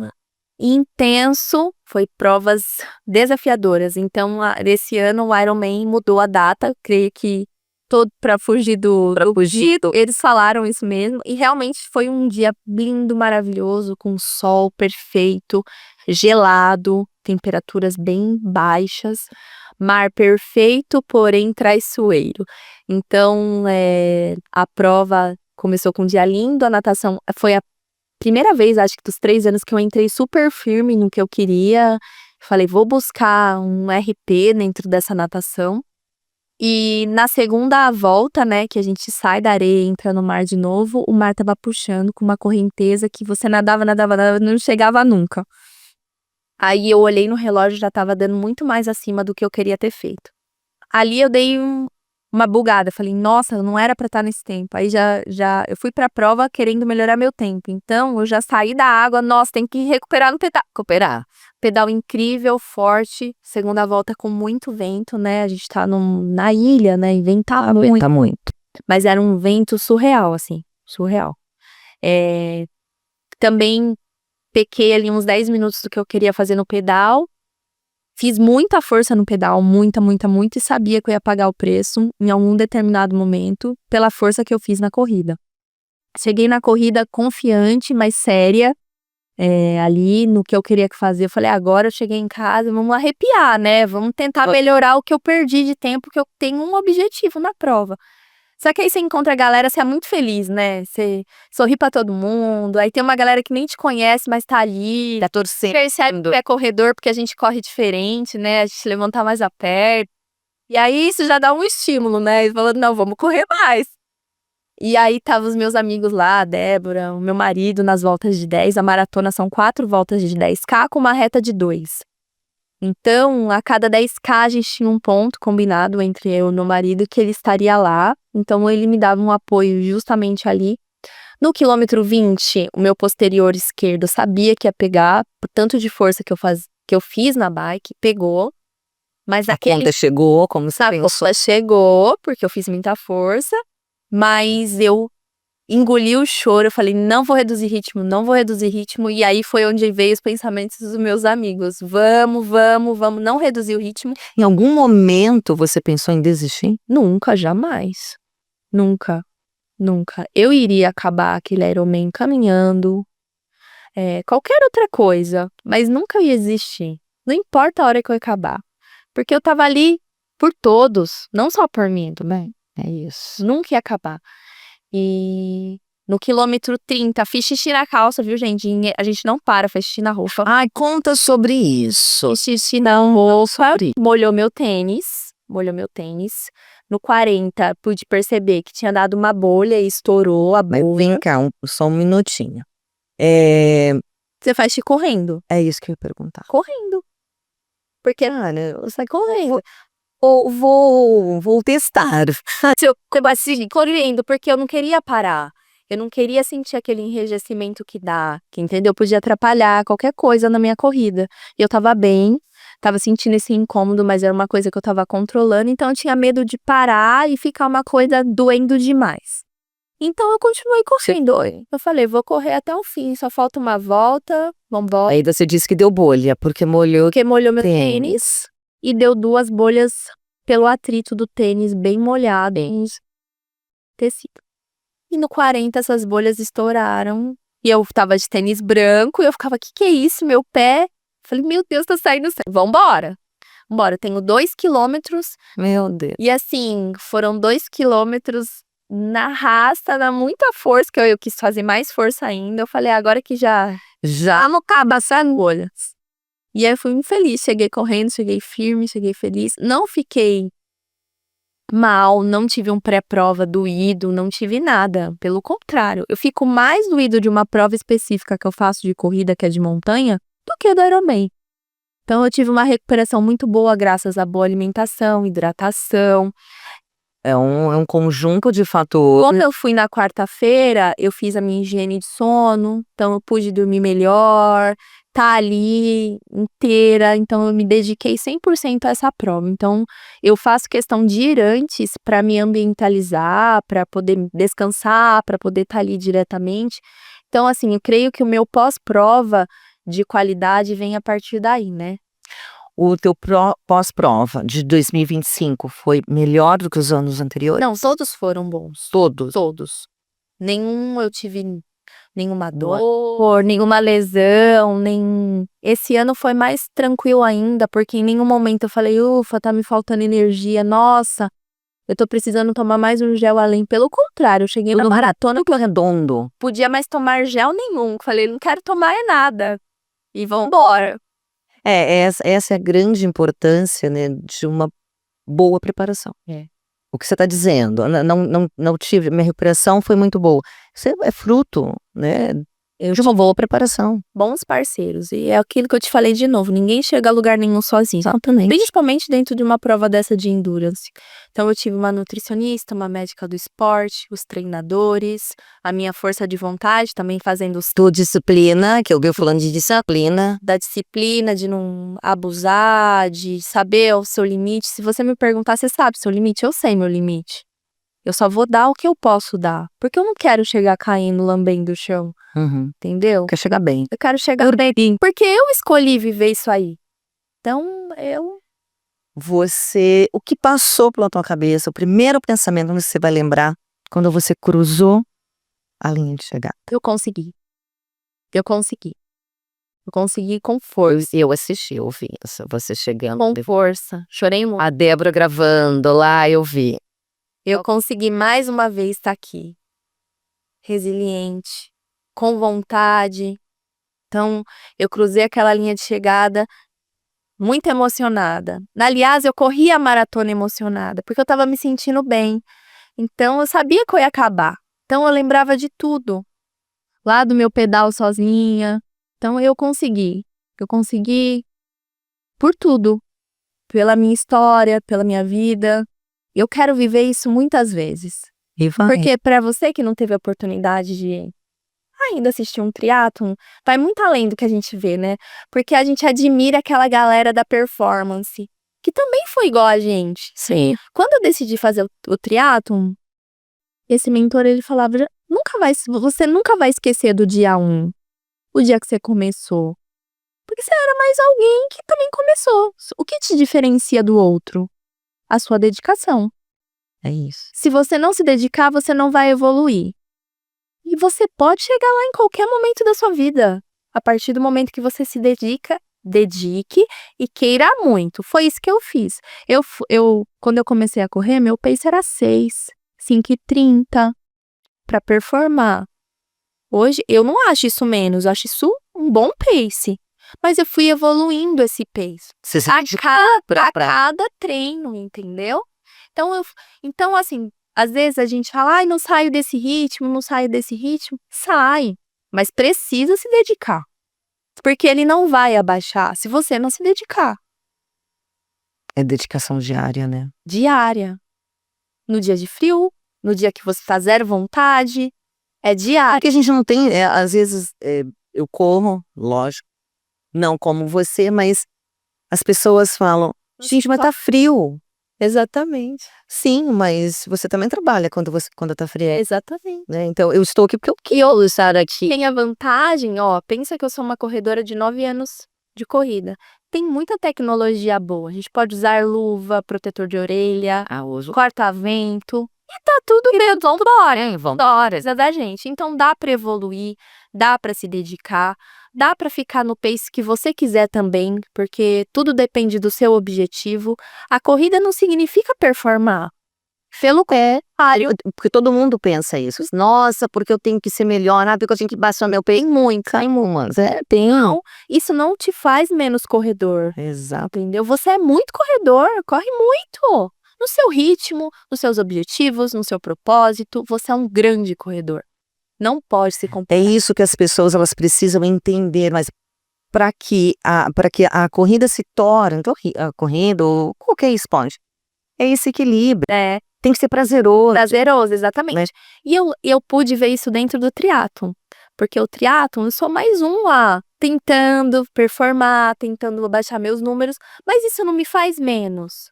intenso, foi provas desafiadoras. Então, esse ano o Ironman mudou a data, creio que todo para fugir do fugido. Eles falaram isso mesmo e realmente foi um dia lindo, maravilhoso, com sol perfeito, gelado, temperaturas bem baixas, mar perfeito, porém traiçoeiro. Então, a prova começou com um dia lindo, a natação foi a primeira vez, acho que dos 3 anos, que eu entrei super firme no que eu queria. Falei, vou buscar um RP dentro dessa natação. E na segunda volta, né, que a gente sai da areia e entra no mar de novo, o mar tava puxando com uma correnteza que você nadava, não chegava nunca. Aí eu olhei no relógio, já tava dando muito mais acima do que eu queria ter feito. Ali eu dei uma bugada, falei, nossa, não era pra estar nesse tempo. Aí eu fui pra prova querendo melhorar meu tempo. Então eu já saí da água, nossa, tem que recuperar no pedal. Recuperar. Pedal incrível, forte, segunda volta com muito vento, né? A gente tá na ilha, né? E venta muito. Venta muito. Mas era um vento surreal, assim, surreal. Também pequei ali uns 10 minutos do que eu queria fazer no pedal. Fiz muita força no pedal, muita, e sabia que eu ia pagar o preço em algum determinado momento pela força que eu fiz na corrida. Cheguei na corrida confiante, mas séria, ali no que eu queria fazer. Eu falei, agora eu cheguei em casa, vamos arrepiar, né? Vamos tentar melhorar o que eu perdi de tempo, porque eu tenho um objetivo na prova. Só que aí você encontra a galera, você é muito feliz, né? Você sorri pra todo mundo. Aí tem uma galera que nem te conhece, mas tá ali. Tá torcendo. Percebe que é corredor, porque a gente corre diferente, né? A gente levanta mais a perna. E aí isso já dá um estímulo, né? Falando, não, vamos correr mais. E aí tava os meus amigos lá, a Débora, o meu marido nas voltas de 10. A maratona são 4 voltas de 10K com uma reta de 2. Então, a cada 10K a gente tinha um ponto combinado entre eu e meu marido que ele estaria lá. Então, ele me dava um apoio justamente ali. No quilômetro 20, o meu posterior esquerdo sabia que ia pegar, por tanto de força que eu fiz na bike, pegou. Mas A conta chegou, como você pensou? A conta chegou, porque eu fiz muita força. Mas eu engoli o choro, eu falei, não vou reduzir ritmo, e aí foi onde veio os pensamentos dos meus amigos, vamos, não reduzir o ritmo. Em algum momento você pensou em desistir? Nunca, jamais, nunca. Eu iria acabar aquele Ironman caminhando, qualquer outra coisa, mas nunca ia desistir, não importa a hora que eu acabar, porque eu tava ali por todos, não só por mim, tudo bem? É isso. Nunca ia acabar. E no quilômetro 30, fiz xixi na calça, viu, gente? A gente não para, faz xixi na roupa. Ai, conta sobre isso. Fiz xixi na roupa, molhou meu tênis. No 40, pude perceber que tinha dado uma bolha e estourou a bolha. Mas vem cá, só um minutinho. Você faz xixi correndo? É isso que eu ia perguntar. Correndo. Porque, Ana, você sai correndo. Vou testar. Eu bati correndo, porque eu não queria parar. Eu não queria sentir aquele enrijecimento que dá, que, entendeu? Podia atrapalhar qualquer coisa na minha corrida. E eu tava bem, tava sentindo esse incômodo, mas era uma coisa que eu tava controlando, então eu tinha medo de parar e ficar uma coisa doendo demais. Então eu continuei correndo. Eu falei, vou correr até o fim, só falta uma volta, vambora. Aí você disse que deu bolha, porque molhou meu tênis e deu 2 bolhas pelo atrito do tênis bem molhado, tecido. E no 40 essas bolhas estouraram. E eu tava de tênis branco e eu ficava, que é isso? Meu pé? Falei, meu Deus, tá saindo sangue. Vambora. Eu tenho 2 quilômetros. Meu Deus. E assim, foram 2 quilômetros na raça, na muita força, que eu quis fazer mais força ainda. Eu falei, agora que já vamos acabar as bolhas. E aí eu fui muito feliz, cheguei correndo, cheguei firme, cheguei feliz. Não fiquei mal, não tive um pré-prova doído, não tive nada. Pelo contrário, eu fico mais doído de uma prova específica que eu faço de corrida, que é de montanha, do que do Ironman. Então eu tive uma recuperação muito boa graças à boa alimentação, hidratação. É um conjunto de fatores. Quando eu fui na quarta-feira, eu fiz a minha higiene de sono, então eu pude dormir melhor, tá ali inteira, então eu me dediquei 100% a essa prova. Então eu faço questão de ir antes para me ambientalizar, para poder descansar, para poder estar ali diretamente. Então, assim, eu creio que o meu pós-prova de qualidade vem a partir daí, né? O teu pós-prova de 2025 foi melhor do que os anos anteriores? Não, todos foram bons. Todos. Todos. Nenhum eu tive nenhuma dor, nenhuma lesão, Esse ano foi mais tranquilo ainda, porque em nenhum momento eu falei, ufa, tá me faltando energia, nossa, eu tô precisando tomar mais um gel além. Pelo contrário, eu cheguei na maratona, Tudo redondo. podia mais tomar gel nenhum. Falei, não quero tomar nada. E vambora. Essa é a grande importância, né, de uma boa preparação. O que você está dizendo, não tive, minha recuperação foi muito boa. Isso é fruto, né, de uma boa preparação. Bons parceiros. E é aquilo que eu te falei de novo, ninguém chega a lugar nenhum sozinho. Exatamente. Principalmente dentro de uma prova dessa de endurance. Então eu tive uma nutricionista, uma médica do esporte, os treinadores, a minha força de vontade também fazendo os Tua disciplina, que eu vi falando de disciplina. da disciplina, de não abusar, de saber o seu limite. Se você me perguntar, você sabe o seu limite? Eu sei meu limite. Eu só vou dar o que eu posso dar. Porque eu não quero chegar caindo, lambendo o chão. Uhum. Entendeu? Quer chegar bem. Eu quero chegar bem. Porque eu escolhi viver isso aí. Então, O que passou pela tua cabeça, o primeiro pensamento que você vai lembrar quando você cruzou a linha de chegada? eu consegui. Eu consegui. Eu consegui com força. Eu assisti, eu vi você chegando. Com força. Chorei muito. A Débora gravando lá, eu vi. Eu consegui mais uma vez estar aqui. Resiliente. Com vontade. Então, eu cruzei aquela linha de chegada muito emocionada. Aliás, eu corri a maratona emocionada, porque eu estava me sentindo bem. Então, eu sabia que eu ia acabar. Então, eu lembrava de tudo. Lá do meu pedal sozinha. Então, eu consegui. Eu consegui por tudo. Pela minha história, pela minha vida. Eu quero viver isso muitas vezes. E vai. Porque para você que não teve a oportunidade de ainda assistir um triatlon, vai muito além do que a gente vê, né? Porque a gente admira aquela galera da performance, que também foi igual a gente. Sim. Quando eu decidi fazer o triatlon, esse mentor, ele falava, você nunca vai esquecer do dia 1, o dia que você começou. Porque você era mais alguém que também começou. O que te diferencia do outro? A sua dedicação. É isso. Se você não se dedicar, você não vai evoluir. E você pode chegar lá em qualquer momento da sua vida. A partir do momento que você se dedique e queira muito. Foi isso que eu fiz. Quando eu comecei a correr, meu pace era 6, 5:30 para performar. Hoje, eu não acho isso menos, eu acho isso um bom pace. Mas eu fui evoluindo esse pace. Você se A cada treino, entendeu? Então, assim, às vezes a gente fala, ai, não saio desse ritmo, não saio desse ritmo. Sai, mas precisa se dedicar. Porque ele não vai abaixar se você não se dedicar. É dedicação diária, né? Diária. No dia de frio, no dia que você tá zero vontade, é diário. Porque a gente não tem, às vezes, eu corro, lógico, não como você, mas as pessoas falam, gente, mas tá frio. Exatamente. Sim, mas você também trabalha quando tá frio, Exatamente. né? Então, eu estou aqui porque eu quero estar aqui. Tem a vantagem, pensa que eu sou uma corredora de 9 anos de corrida. Tem muita tecnologia boa. A gente pode usar luva, protetor de orelha, Uso. corta-vento. E tá tudo bem, vambora. Da gente. Então dá pra evoluir, dá pra se dedicar, dá pra ficar no pace que você quiser também, porque tudo depende do seu objetivo. A corrida não significa performar. Pelo contrário, Porque todo mundo pensa isso. Nossa, porque eu tenho que ser melhor, porque eu tenho que baixar meu peito. tem Mas tem. Não, isso não te faz menos corredor. Exato. Entendeu? Você é muito corredor, corre muito. No seu ritmo, nos seus objetivos, no seu propósito, você é um grande corredor. Não pode se É comparar. isso que as pessoas elas precisam entender, mas para que a corrida se torne, a corrida ou qualquer esporte, é esse equilíbrio. tem que ser prazeroso. Prazeroso, exatamente. Né? E eu pude ver isso dentro do triatlon. Porque o triatlon, eu sou mais um lá, tentando performar, tentando baixar meus números, mas isso não me faz menos.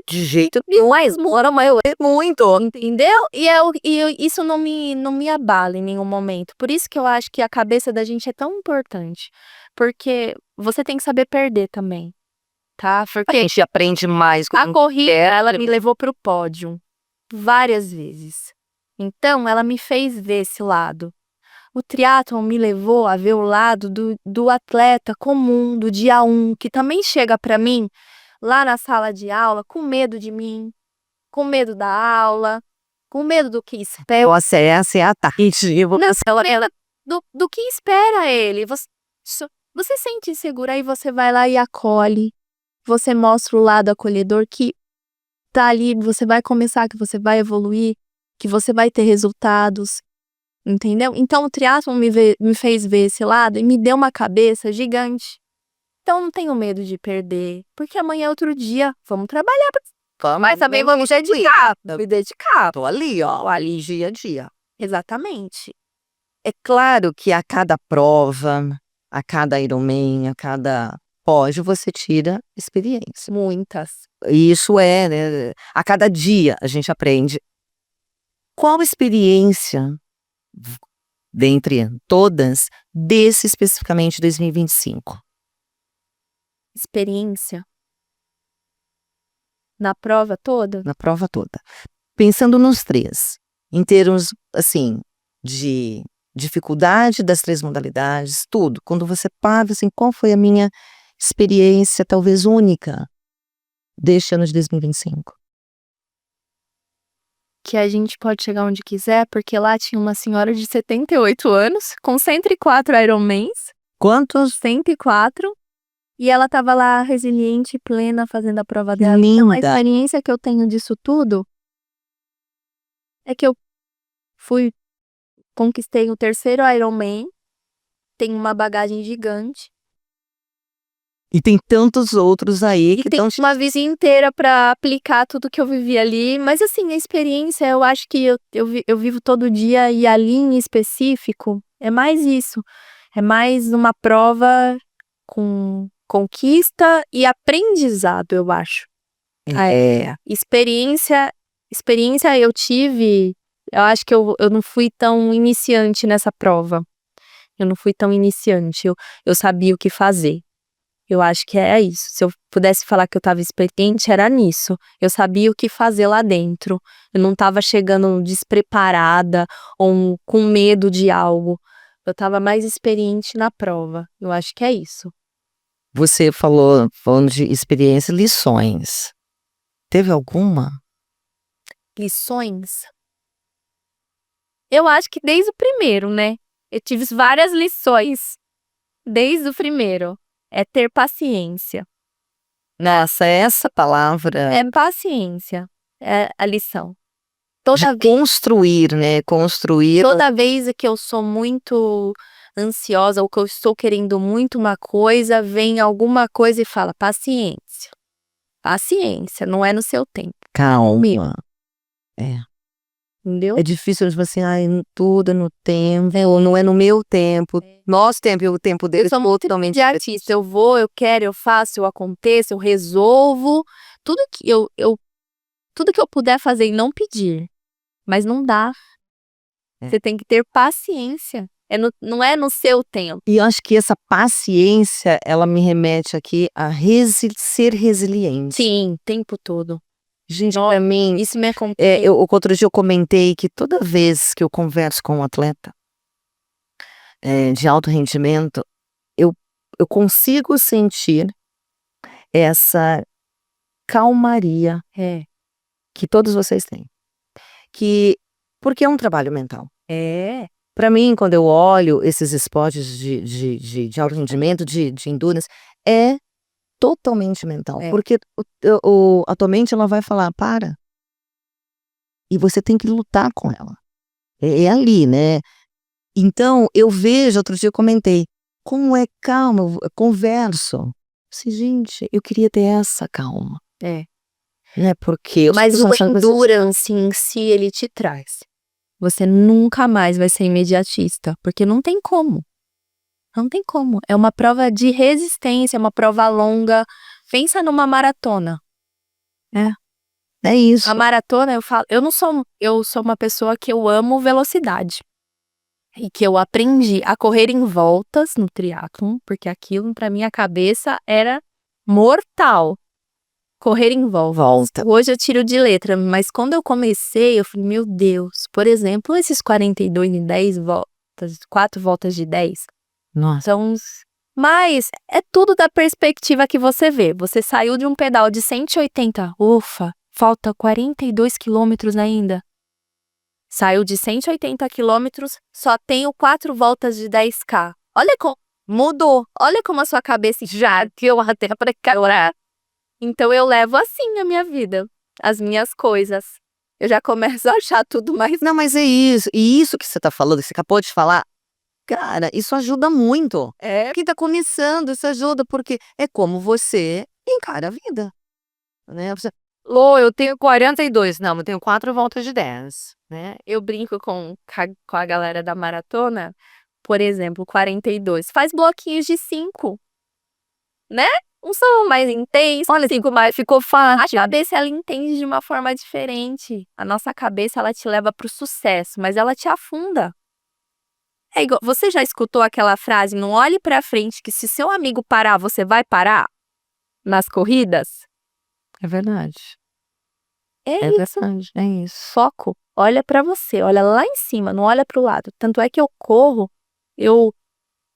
De jeito nenhum, mas mora muito. Entendeu? Isso não me abala em nenhum momento. Por isso que eu acho que a cabeça da gente é tão importante. Porque você tem que saber perder também, tá? A Porque gente aprende mais. a corrida, ela me levou pro pódio várias vezes. Então, ela me fez ver esse lado. O triatlon me levou a ver o lado do atleta comum, do dia 1, que também chega para mim lá na sala de aula com medo de mim, com medo da aula, com medo do que espera. Nossa, essa é a tarde. Do que espera ele. Você sente insegura, aí você vai lá e acolhe. Você mostra o lado acolhedor que tá ali, você vai começar, que você vai evoluir, que você vai ter resultados. Entendeu? Então o triatlon me fez ver esse lado e me deu uma cabeça gigante. Então não tenho medo de perder, porque amanhã é outro dia, vamos trabalhar, mas também vamos me dedicar. Tô ali, ó, ali dia a dia. Exatamente. É claro que a cada prova, a cada Ironman, a cada pódio, você tira experiência. Muitas. E isso né? A cada dia a gente aprende. Qual experiência, dentre todas, desse especificamente 2025? Experiência? Na prova toda? Na prova toda. Pensando nos 3, em termos, assim, de dificuldade das 3 modalidades, tudo. Quando você para, assim, qual foi a minha experiência, talvez única, deste ano de 2025? Que a gente pode chegar onde quiser, porque lá tinha uma senhora de 78 anos, com 104 Ironmans. Quantos? 104. E ela tava lá resiliente, plena, fazendo a prova dela. Linda. Então, a experiência que eu tenho disso tudo é que eu conquistei o 3º Ironman, tenho uma bagagem gigante. E tem tantos outros aí que tem estão... uma vida inteira pra aplicar tudo que eu vivi ali. Mas assim, a experiência, eu acho que eu vivo todo dia, e ali em específico, é mais isso. É mais uma prova com conquista e aprendizado, eu acho. Experiência eu tive, eu acho que eu não fui tão iniciante nessa prova. Eu não fui tão iniciante, eu sabia o que fazer. Eu acho que é isso. Se eu pudesse falar que eu estava experiente, era nisso. Eu sabia o que fazer lá dentro. Eu não estava chegando despreparada ou com medo de algo. Eu estava mais experiente na prova. Eu acho que é isso. Você falando de experiência, lições. Teve alguma? Lições? Eu acho que desde o primeiro, né? Eu tive várias lições desde o primeiro. É ter paciência. Nossa, essa palavra... É paciência. É a lição. Construir, né? Construir. Toda vez que eu sou muito ansiosa ou que eu estou querendo muito uma coisa, vem alguma coisa e fala, paciência. Paciência, não é no seu tempo. Calma. Entendeu? É difícil, tipo assim, tudo é no tempo, ou não é no meu tempo. Nosso tempo e o tempo deles sou muito totalmente de artista. Eu vou, eu quero, eu faço, eu aconteço, eu resolvo. Tudo que eu puder fazer e não pedir. Mas não dá. Você tem que ter paciência. Não é no seu tempo. E eu acho que essa paciência, ela me remete aqui a ser resiliente. Sim, o tempo todo. Gente, pra mim, isso me acontece. Outro dia eu comentei que toda vez que eu converso com um atleta de alto rendimento, eu consigo sentir essa calmaria que todos vocês têm. Porque é um trabalho mental. Para mim, quando eu olho esses esportes de alto rendimento, de endurance, é totalmente mental. Porque a tua mente, ela vai falar, para. E você tem que lutar com ela. É ali, né? Então, eu vejo, outro dia eu comentei, como é calma, eu converso. Gente, eu queria ter essa calma. Né? Porque Mas o endurance em si, ele te traz. Você nunca mais vai ser imediatista, porque não tem como. Não tem como. É uma prova de resistência, é uma prova longa. Pensa numa maratona. É isso. A maratona, eu sou uma pessoa que eu amo velocidade. E que eu aprendi a correr em voltas no triatlon, porque aquilo pra minha cabeça era mortal. Correr em volta. Hoje eu tiro de letra, mas quando eu comecei, eu falei, meu Deus. Por exemplo, esses 42 em 10 voltas, 4 voltas de 10. Nossa. Mas é tudo da perspectiva que você vê. Você saiu de um pedal de 180, ufa, falta 42 quilômetros ainda. Saiu de 180 quilômetros, só tenho 4 voltas de 10K. Olha como mudou. Olha como a sua cabeça já deu até para calcular. Então eu levo assim a minha vida, as minhas coisas. Eu já começo a achar tudo mais. Não, mas é isso. E isso que você tá falando, que você acabou de falar, cara, isso ajuda muito. Quem tá começando, isso ajuda, porque é como você encara a vida. Né? Lô, eu tenho 42, não, eu tenho 4 voltas de 10. Né? Eu brinco com a galera da maratona, por exemplo, 42. Faz bloquinhos de 5. Né? Um som mais intenso, olha, 5 mais, ficou fácil. A cabeça, ela entende de uma forma diferente. A nossa cabeça, ela te leva pro sucesso, mas ela te afunda. É igual, você já escutou aquela frase, não olhe pra frente, que se seu amigo parar, você vai parar? Nas corridas? É verdade. É isso. Verdade, é isso. Foco. Olha pra você, olha lá em cima, não olha pro lado. Tanto é que eu corro, eu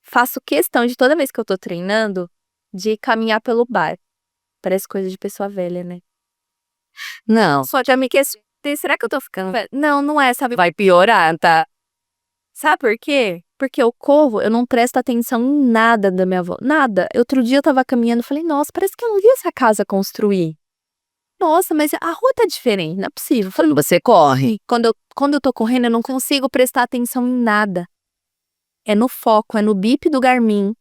faço questão de toda vez que eu tô treinando, de caminhar pelo bar. Parece coisa de pessoa velha, né? Não. Só já me questionei, será que eu tô ficando velha? Não, não é, sabe? Vai piorar, tá? Sabe por quê? Porque eu corro, eu não presto atenção em nada da minha volta. Nada. Outro dia eu tava caminhando e falei, nossa, parece que eu não vi essa casa construir. Nossa, mas a rua tá diferente, não é possível. Falei, Você corre. quando eu tô correndo, eu não consigo prestar atenção em nada. É no foco, é no bip do Garmin.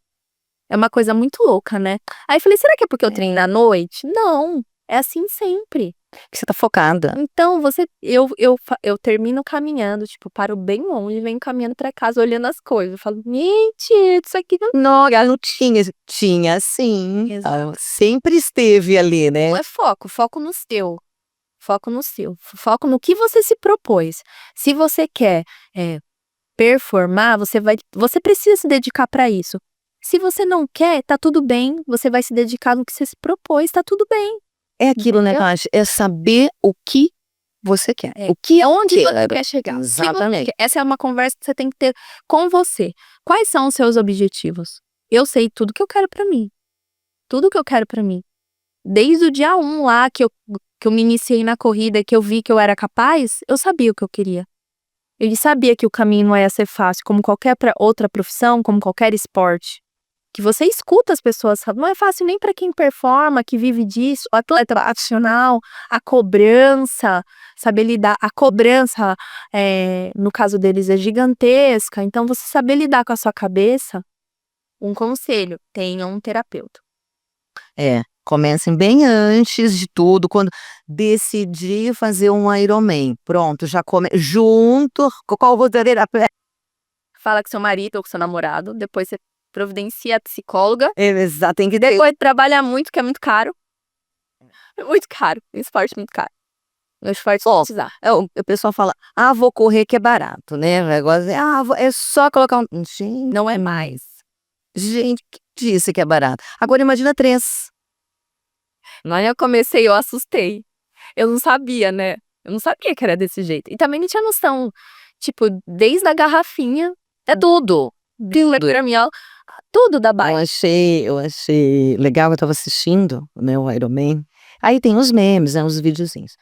É uma coisa muito louca, né? Aí falei, será que é porque eu treino à noite? Não, é assim sempre. Que você tá focada. Então, eu termino caminhando, tipo, paro bem longe, venho caminhando pra casa, olhando as coisas. Eu falo, gente, isso aqui Não, ela não tinha. Tinha sim. Exato. Sempre esteve ali, né? não é foco no seu. Foco no seu. Foco no que você se propôs. Se você quer performar, você precisa se dedicar pra isso. Se você não quer, tá tudo bem. Você vai se dedicar no que você se propôs, tá tudo bem. É aquilo, né, Tati? É saber o que você quer. É. O que Onde você quer chegar? O que você Exatamente. quer? Essa é uma conversa que você tem que ter com você. Quais são os seus objetivos? Eu sei tudo que eu quero pra mim. Tudo que eu quero pra mim. Desde o dia 1 lá que eu me iniciei na corrida, que eu vi que eu era capaz, eu sabia o que eu queria. Eu sabia que o caminho não ia ser fácil, como qualquer outra profissão, como qualquer esporte. Que você escuta as pessoas falando, não é fácil nem para quem performa, que vive disso, o atleta profissional, a cobrança, saber lidar, a cobrança, no caso deles, é gigantesca, então você saber lidar com a sua cabeça, um conselho, tenha um terapeuta. Comecem bem antes de tudo, quando decidir fazer um Ironman. Pronto, já junto com qual Fala com seu marido ou com seu namorado, depois você providencia a psicóloga. Exato, tem que Depois trabalha muito, que é muito caro. É muito caro, um esporte muito caro. Um esporte precisar. O pessoal fala, vou correr que é barato, né? O negócio é só colocar um... Gente, não é mais. Gente, que disse que é barato? Agora imagina 3. Quando eu comecei, eu assustei. Eu não sabia, né? Eu não sabia que era desse jeito. E também não tinha noção. Tipo, desde a garrafinha, é tudo. Tudo da bike. Eu achei legal, eu tava assistindo, né, o Ironman. Aí tem os memes, né, os videozinhos.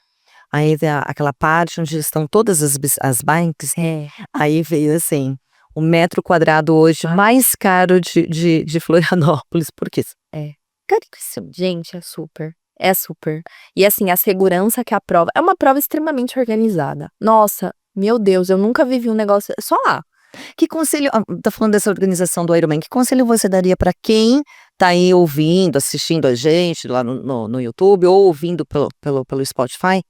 Aí tem aquela parte onde estão todas as bikes. Aí veio assim, o metro quadrado hoje mais caro de Florianópolis. Por quê? Caríssimo. Gente, é super. É super. E assim, a segurança que a prova... É uma prova extremamente organizada. Nossa, meu Deus, eu nunca vivi um negócio... Só lá. Que conselho, tá falando dessa organização do Ironman, que conselho você daria para quem tá aí ouvindo, assistindo a gente lá no YouTube ou ouvindo pelo Spotify?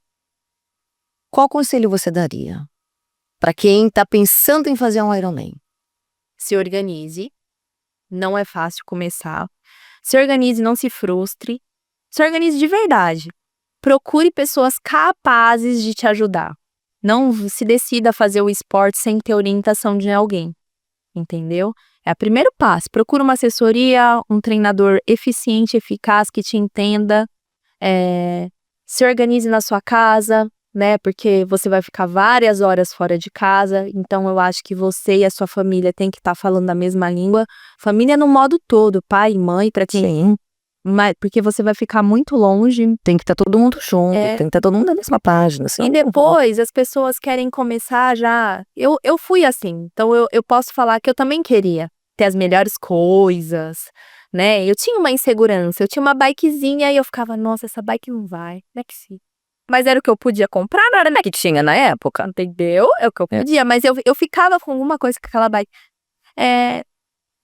Qual conselho você daria para quem tá pensando em fazer um Ironman? Se organize. Não é fácil começar. Se organize, não se frustre. Se organize de verdade. Procure pessoas capazes de te ajudar. Não se decida a fazer o esporte sem ter orientação de alguém. Entendeu? É o primeiro passo. Procura uma assessoria, um treinador eficiente, eficaz, que te entenda. Se organize na sua casa, né? Porque você vai ficar várias horas fora de casa. Então, eu acho que você e a sua família têm que estar falando a mesma língua. Família no modo todo, pai e mãe, para que... Sim. Mas, porque você vai ficar muito longe. Tem que estar todo mundo junto, tem que estar todo mundo na mesma página. E depois as pessoas querem começar já. Eu fui assim, então eu posso falar que eu também queria ter as melhores coisas, né? Eu tinha uma insegurança, eu tinha uma bikezinha e eu ficava, nossa, essa bike não vai, não é que sim. Mas era o que eu podia comprar, não era né, que tinha na época, entendeu? É o que eu podia, mas eu ficava com alguma coisa com aquela bike.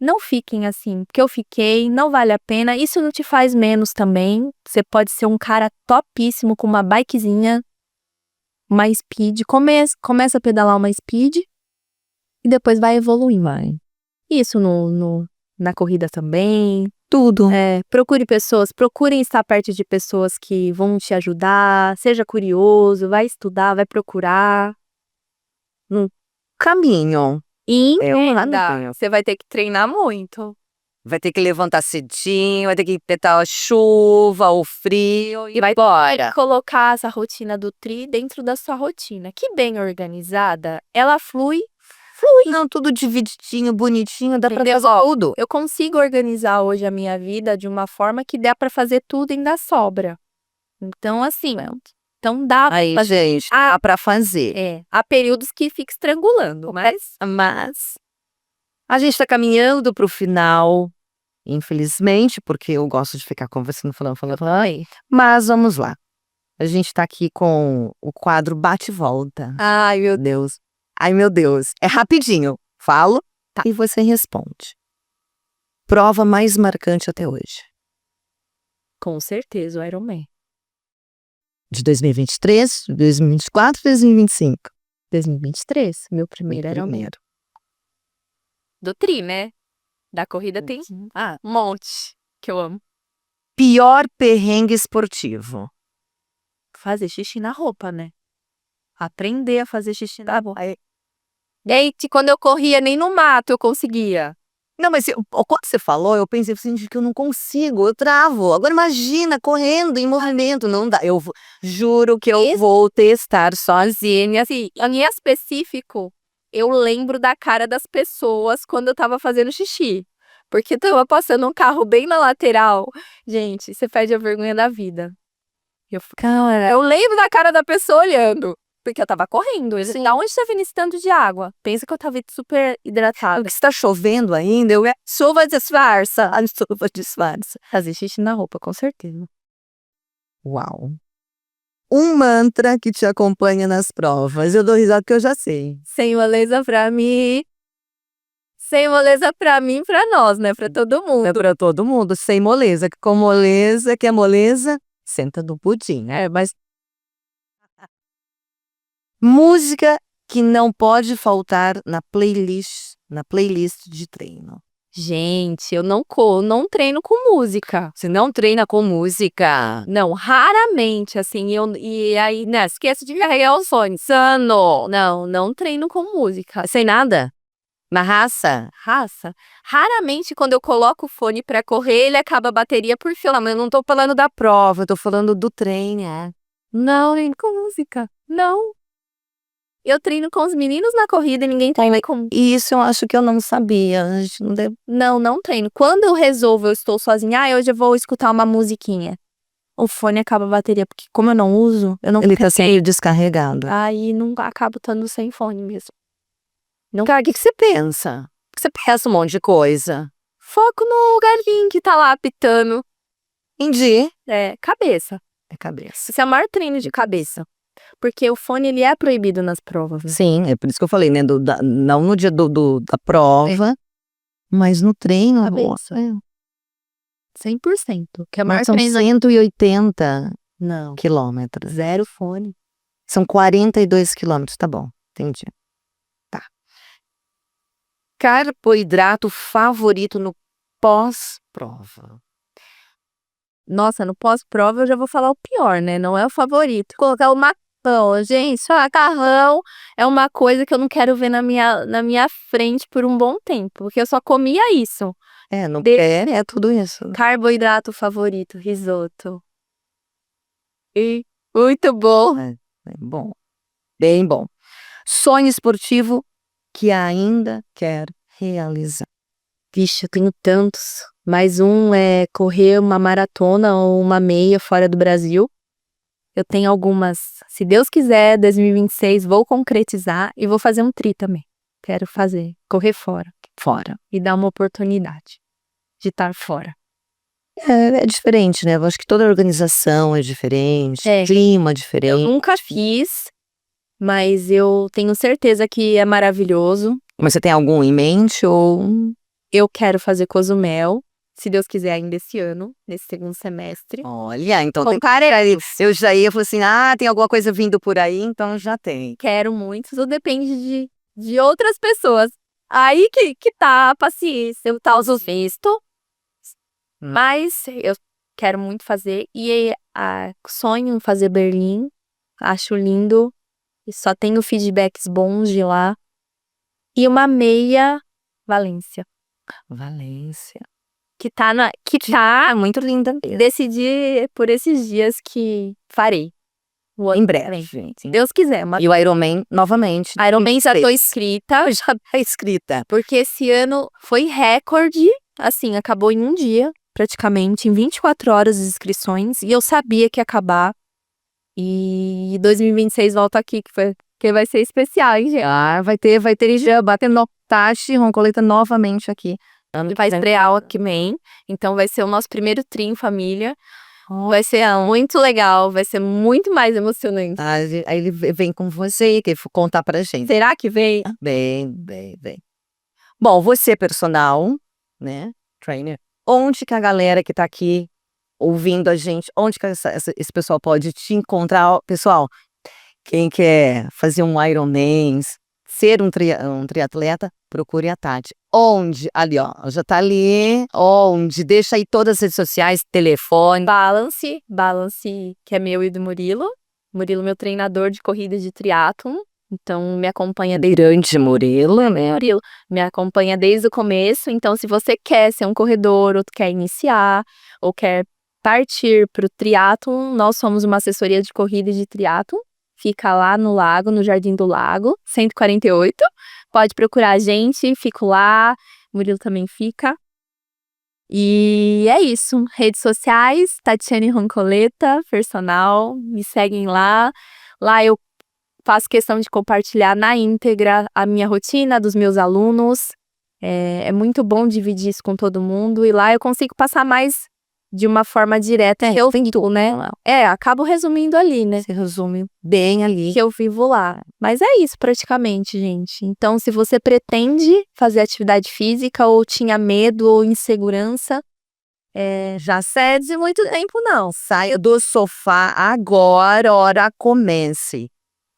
Não fiquem assim, porque eu fiquei, não vale a pena. Isso não te faz menos também. Você pode ser um cara topíssimo com uma bikezinha, uma speed. Começa a pedalar uma speed e depois vai evoluir, vai. Isso na corrida também. Tudo. Procurem estar perto de pessoas que vão te ajudar. Seja curioso, vai estudar, vai procurar. Caminho. E entenda. você vai ter que treinar muito. Vai ter que levantar cedinho, vai ter que petar a chuva, o frio e vai embora. Colocar essa rotina do tri dentro da sua rotina. Que bem organizada, ela flui. Não, tudo divididinho, bonitinho, dá pra Entendeu? fazer tudo. Eu consigo organizar hoje a minha vida de uma forma que dá pra fazer tudo e ainda sobra. Então, assim, então dá Aí, pra fazer. gente, dá pra fazer. Há períodos que fica estrangulando, mas A gente tá caminhando pro final, infelizmente, porque eu gosto de ficar conversando, falando. Mas vamos lá. A gente tá aqui com o quadro Bate e Volta. ai, meu Deus. Ai, meu Deus. É rapidinho. Falo e você responde. Prova mais marcante até hoje. Com certeza, o Ironman. De 2023, 2024, 2025. 2023, meu primeiro Ironman. Do tri, né? Da corrida tem um monte que eu amo. Pior perrengue esportivo. Fazer xixi na roupa, né? Aprender a fazer xixi na roupa. Gente, quando eu corria, nem no mato eu conseguia. Não, mas quando você falou, eu pensei assim, que eu não consigo, eu travo. Agora imagina, correndo, em movimento, não dá. Eu juro que eu vou testar sozinha. Assim, em específico, eu lembro da cara das pessoas quando eu tava fazendo xixi. Porque tava passando um carro bem na lateral. Gente, você perde a vergonha da vida. Eu lembro da cara da pessoa olhando. Porque eu tava correndo. Da onde tá vindo esse tanto de água? Pensa que eu tava super hidratada. Porque se tá chovendo ainda, chuva disfarça. A chuva disfarça. Fazer xixi na roupa, com certeza. Uau. Um mantra que te acompanha nas provas. Eu dou risada porque eu já sei. Sem moleza pra mim. Sem moleza pra mim e pra nós, né? Pra todo mundo. É pra todo mundo. Sem moleza. Com moleza, que é moleza, senta no pudim. Mas... Música que não pode faltar na playlist de treino. Gente, eu não treino com música. Você não treina com música? Não, raramente, assim, e aí, né, esqueço de carregar o fone. Sano! Não treino com música. Sem nada? Na raça? Raça? Raramente, quando eu coloco o fone pra correr, ele acaba a bateria por fila. Mas eu não tô falando da prova, eu tô falando do treino, Não, nem com música. Não. Eu treino com os meninos na corrida e ninguém treina com... Isso eu acho que eu não sabia. Não treino. Quando eu resolvo, eu estou sozinha, hoje eu vou escutar uma musiquinha. O fone acaba a bateria, porque como eu não uso, Ele tá sempre descarregado. Aí não acabo estando sem fone mesmo. Cara, o que você pensa? Você pensa um monte de coisa. Foco no lugarzinho que tá lá apitando. Entendi. Cabeça. É cabeça. Esse é o maior treino de cabeça. porque o fone ele é proibido nas provas, né? Sim, é por isso que eu falei, né? Não no dia da prova, mas no treino. Tá bem, isso. 100%. Que é o maior Mas são treino. 180 Não, quilômetros. zero fone. São 42 quilômetros, tá bom, entendi. Tá. Carboidrato favorito no pós-prova. Nossa, no pós-prova eu já vou falar o pior, né? Não é o favorito. Colocar o macarrão, gente, só macarrão é uma coisa que eu não quero ver na minha frente por um bom tempo, porque eu só comia isso. No De- pé é tudo isso. Carboidrato favorito, risoto. E muito bom. É bom, bem bom. Sonho esportivo que ainda quer realizar. Vixe, eu tenho tantos. Mais um é correr uma maratona ou uma meia fora do Brasil. Eu tenho algumas. Se Deus quiser, 2026 vou concretizar e vou fazer um tri também. Quero fazer, correr fora e dar uma oportunidade de estar fora. É diferente, né? Eu acho que toda organização é diferente, É. clima é diferente. Eu nunca fiz, mas eu tenho certeza que é maravilhoso. Mas você tem algum em mente ou... Eu quero fazer Cozumel, se Deus quiser, ainda esse ano, nesse segundo semestre. Olha, então Com eu já ia falar assim, tem alguma coisa vindo por aí, então já tem. Quero muito, tudo depende de outras pessoas. Aí que tá a paciência, eu tá os visto, mas eu quero muito fazer. E sonho em fazer Berlim, acho lindo, e só tenho feedbacks bons de lá. E uma meia Valência, Valência. que tá Muito linda mesmo. decidi por esses dias que farei. Em breve, gente. Se Deus quiser. E o Ironman, novamente. Ironman já tô inscrita, Já tá escrita. porque esse ano foi recorde, assim, acabou em um dia, praticamente, em 24 horas as inscrições, e eu sabia que ia acabar. E 2026 volta aqui, que vai ser especial, hein, gente? Vai ter já batendo Tati Roncoleta novamente aqui. Vai estrear o que vem, então vai ser o nosso primeiro tri em família. Vai ser muito legal, vai ser muito mais emocionante. Aí ele vem com você e quer contar pra gente. Será que vem? Bem. Bom, você personal, né, trainer, onde que a galera que tá aqui ouvindo a gente, onde que esse pessoal pode te encontrar? Ó, pessoal, quem quer fazer um Ironman, ser um triatleta, procure a Tati. Onde? Ali, ó, já tá ali. Onde? Deixa aí todas as redes sociais, telefone. Balance, que é meu e do Murilo. Murilo, meu treinador de corrida de triatlon. Então, me acompanha Grande Murilo, né? Murilo, me acompanha desde o começo. Então, se você quer ser um corredor, ou quer iniciar, ou quer partir para o triatlon, nós somos uma assessoria de corrida e de triatlon. Fica lá no Lago, no Jardim do Lago, 148. Pode procurar a gente, fico lá. Murilo também fica. E é isso. Redes sociais, Tatiane Roncoleta, personal. Me seguem lá. Lá eu faço questão de compartilhar na íntegra a minha rotina dos meus alunos. É muito bom dividir isso com todo mundo. E lá eu consigo passar mais de uma forma direta. Eu vivo, né? Acabo resumindo ali, né? Se resume bem ali. Que eu vivo lá. Mas é isso praticamente, gente. Então, se você pretende fazer atividade física ou tinha medo ou insegurança, Já cede muito tempo, não. Saia do sofá agora, hora comece.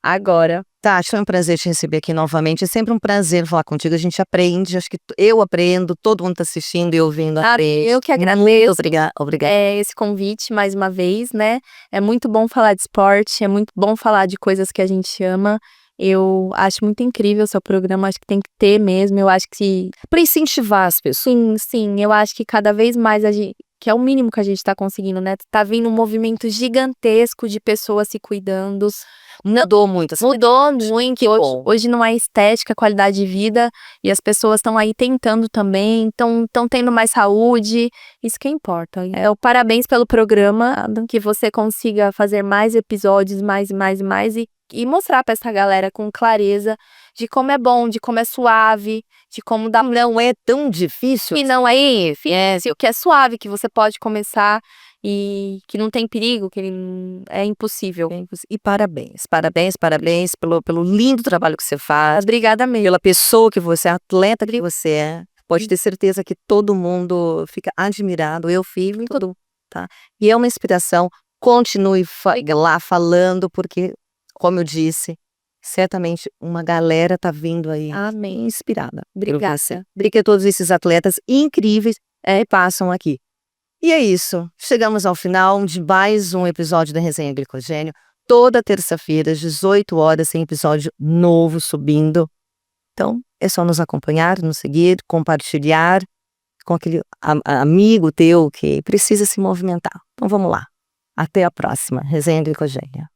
agora. Tati, foi um prazer te receber aqui novamente. É sempre um prazer falar contigo. A gente aprende, acho que eu aprendo, todo mundo está assistindo e ouvindo. Eu que agradeço. Obrigada. Esse convite mais uma vez, né? É muito bom falar de esporte, é muito bom falar de coisas que a gente ama. Eu acho muito incrível o seu programa, acho que tem que ter mesmo. Eu acho que Para incentivar as pessoas. sim, eu acho que cada vez mais que é o mínimo que a gente tá conseguindo, né? Tá vindo um movimento gigantesco de pessoas se cuidando. Mudou muito. Mudou muito. bom. Hoje não é estética, qualidade de vida. E as pessoas estão aí tentando também, estão tendo mais saúde. Isso que importa. Parabéns pelo programa, que você consiga fazer mais episódios, mais e mostrar pra essa galera com clareza de como é bom, de como é suave, de como dá. Não é tão difícil. E não é difícil, que é suave, que você pode começar e que não tem perigo, que é impossível. E parabéns pelo lindo trabalho que você faz, Obrigada mesmo. pela pessoa que você é, atleta que você é. Pode ter certeza que todo mundo fica admirado, eu fico, e todo, tá? E é uma inspiração, continue lá falando, porque, como eu disse, certamente uma galera tá vindo aí Amém. inspirada. Obrigada. Porque todos esses atletas incríveis passam aqui. E é isso, chegamos ao final de mais um episódio da Resenha Glicogênio. Toda terça-feira, às 18 horas, tem episódio novo subindo. Então, é só nos acompanhar, nos seguir, compartilhar com aquele amigo teu que precisa se movimentar. Então, vamos lá. Até a próxima. Resenha Glicogênio.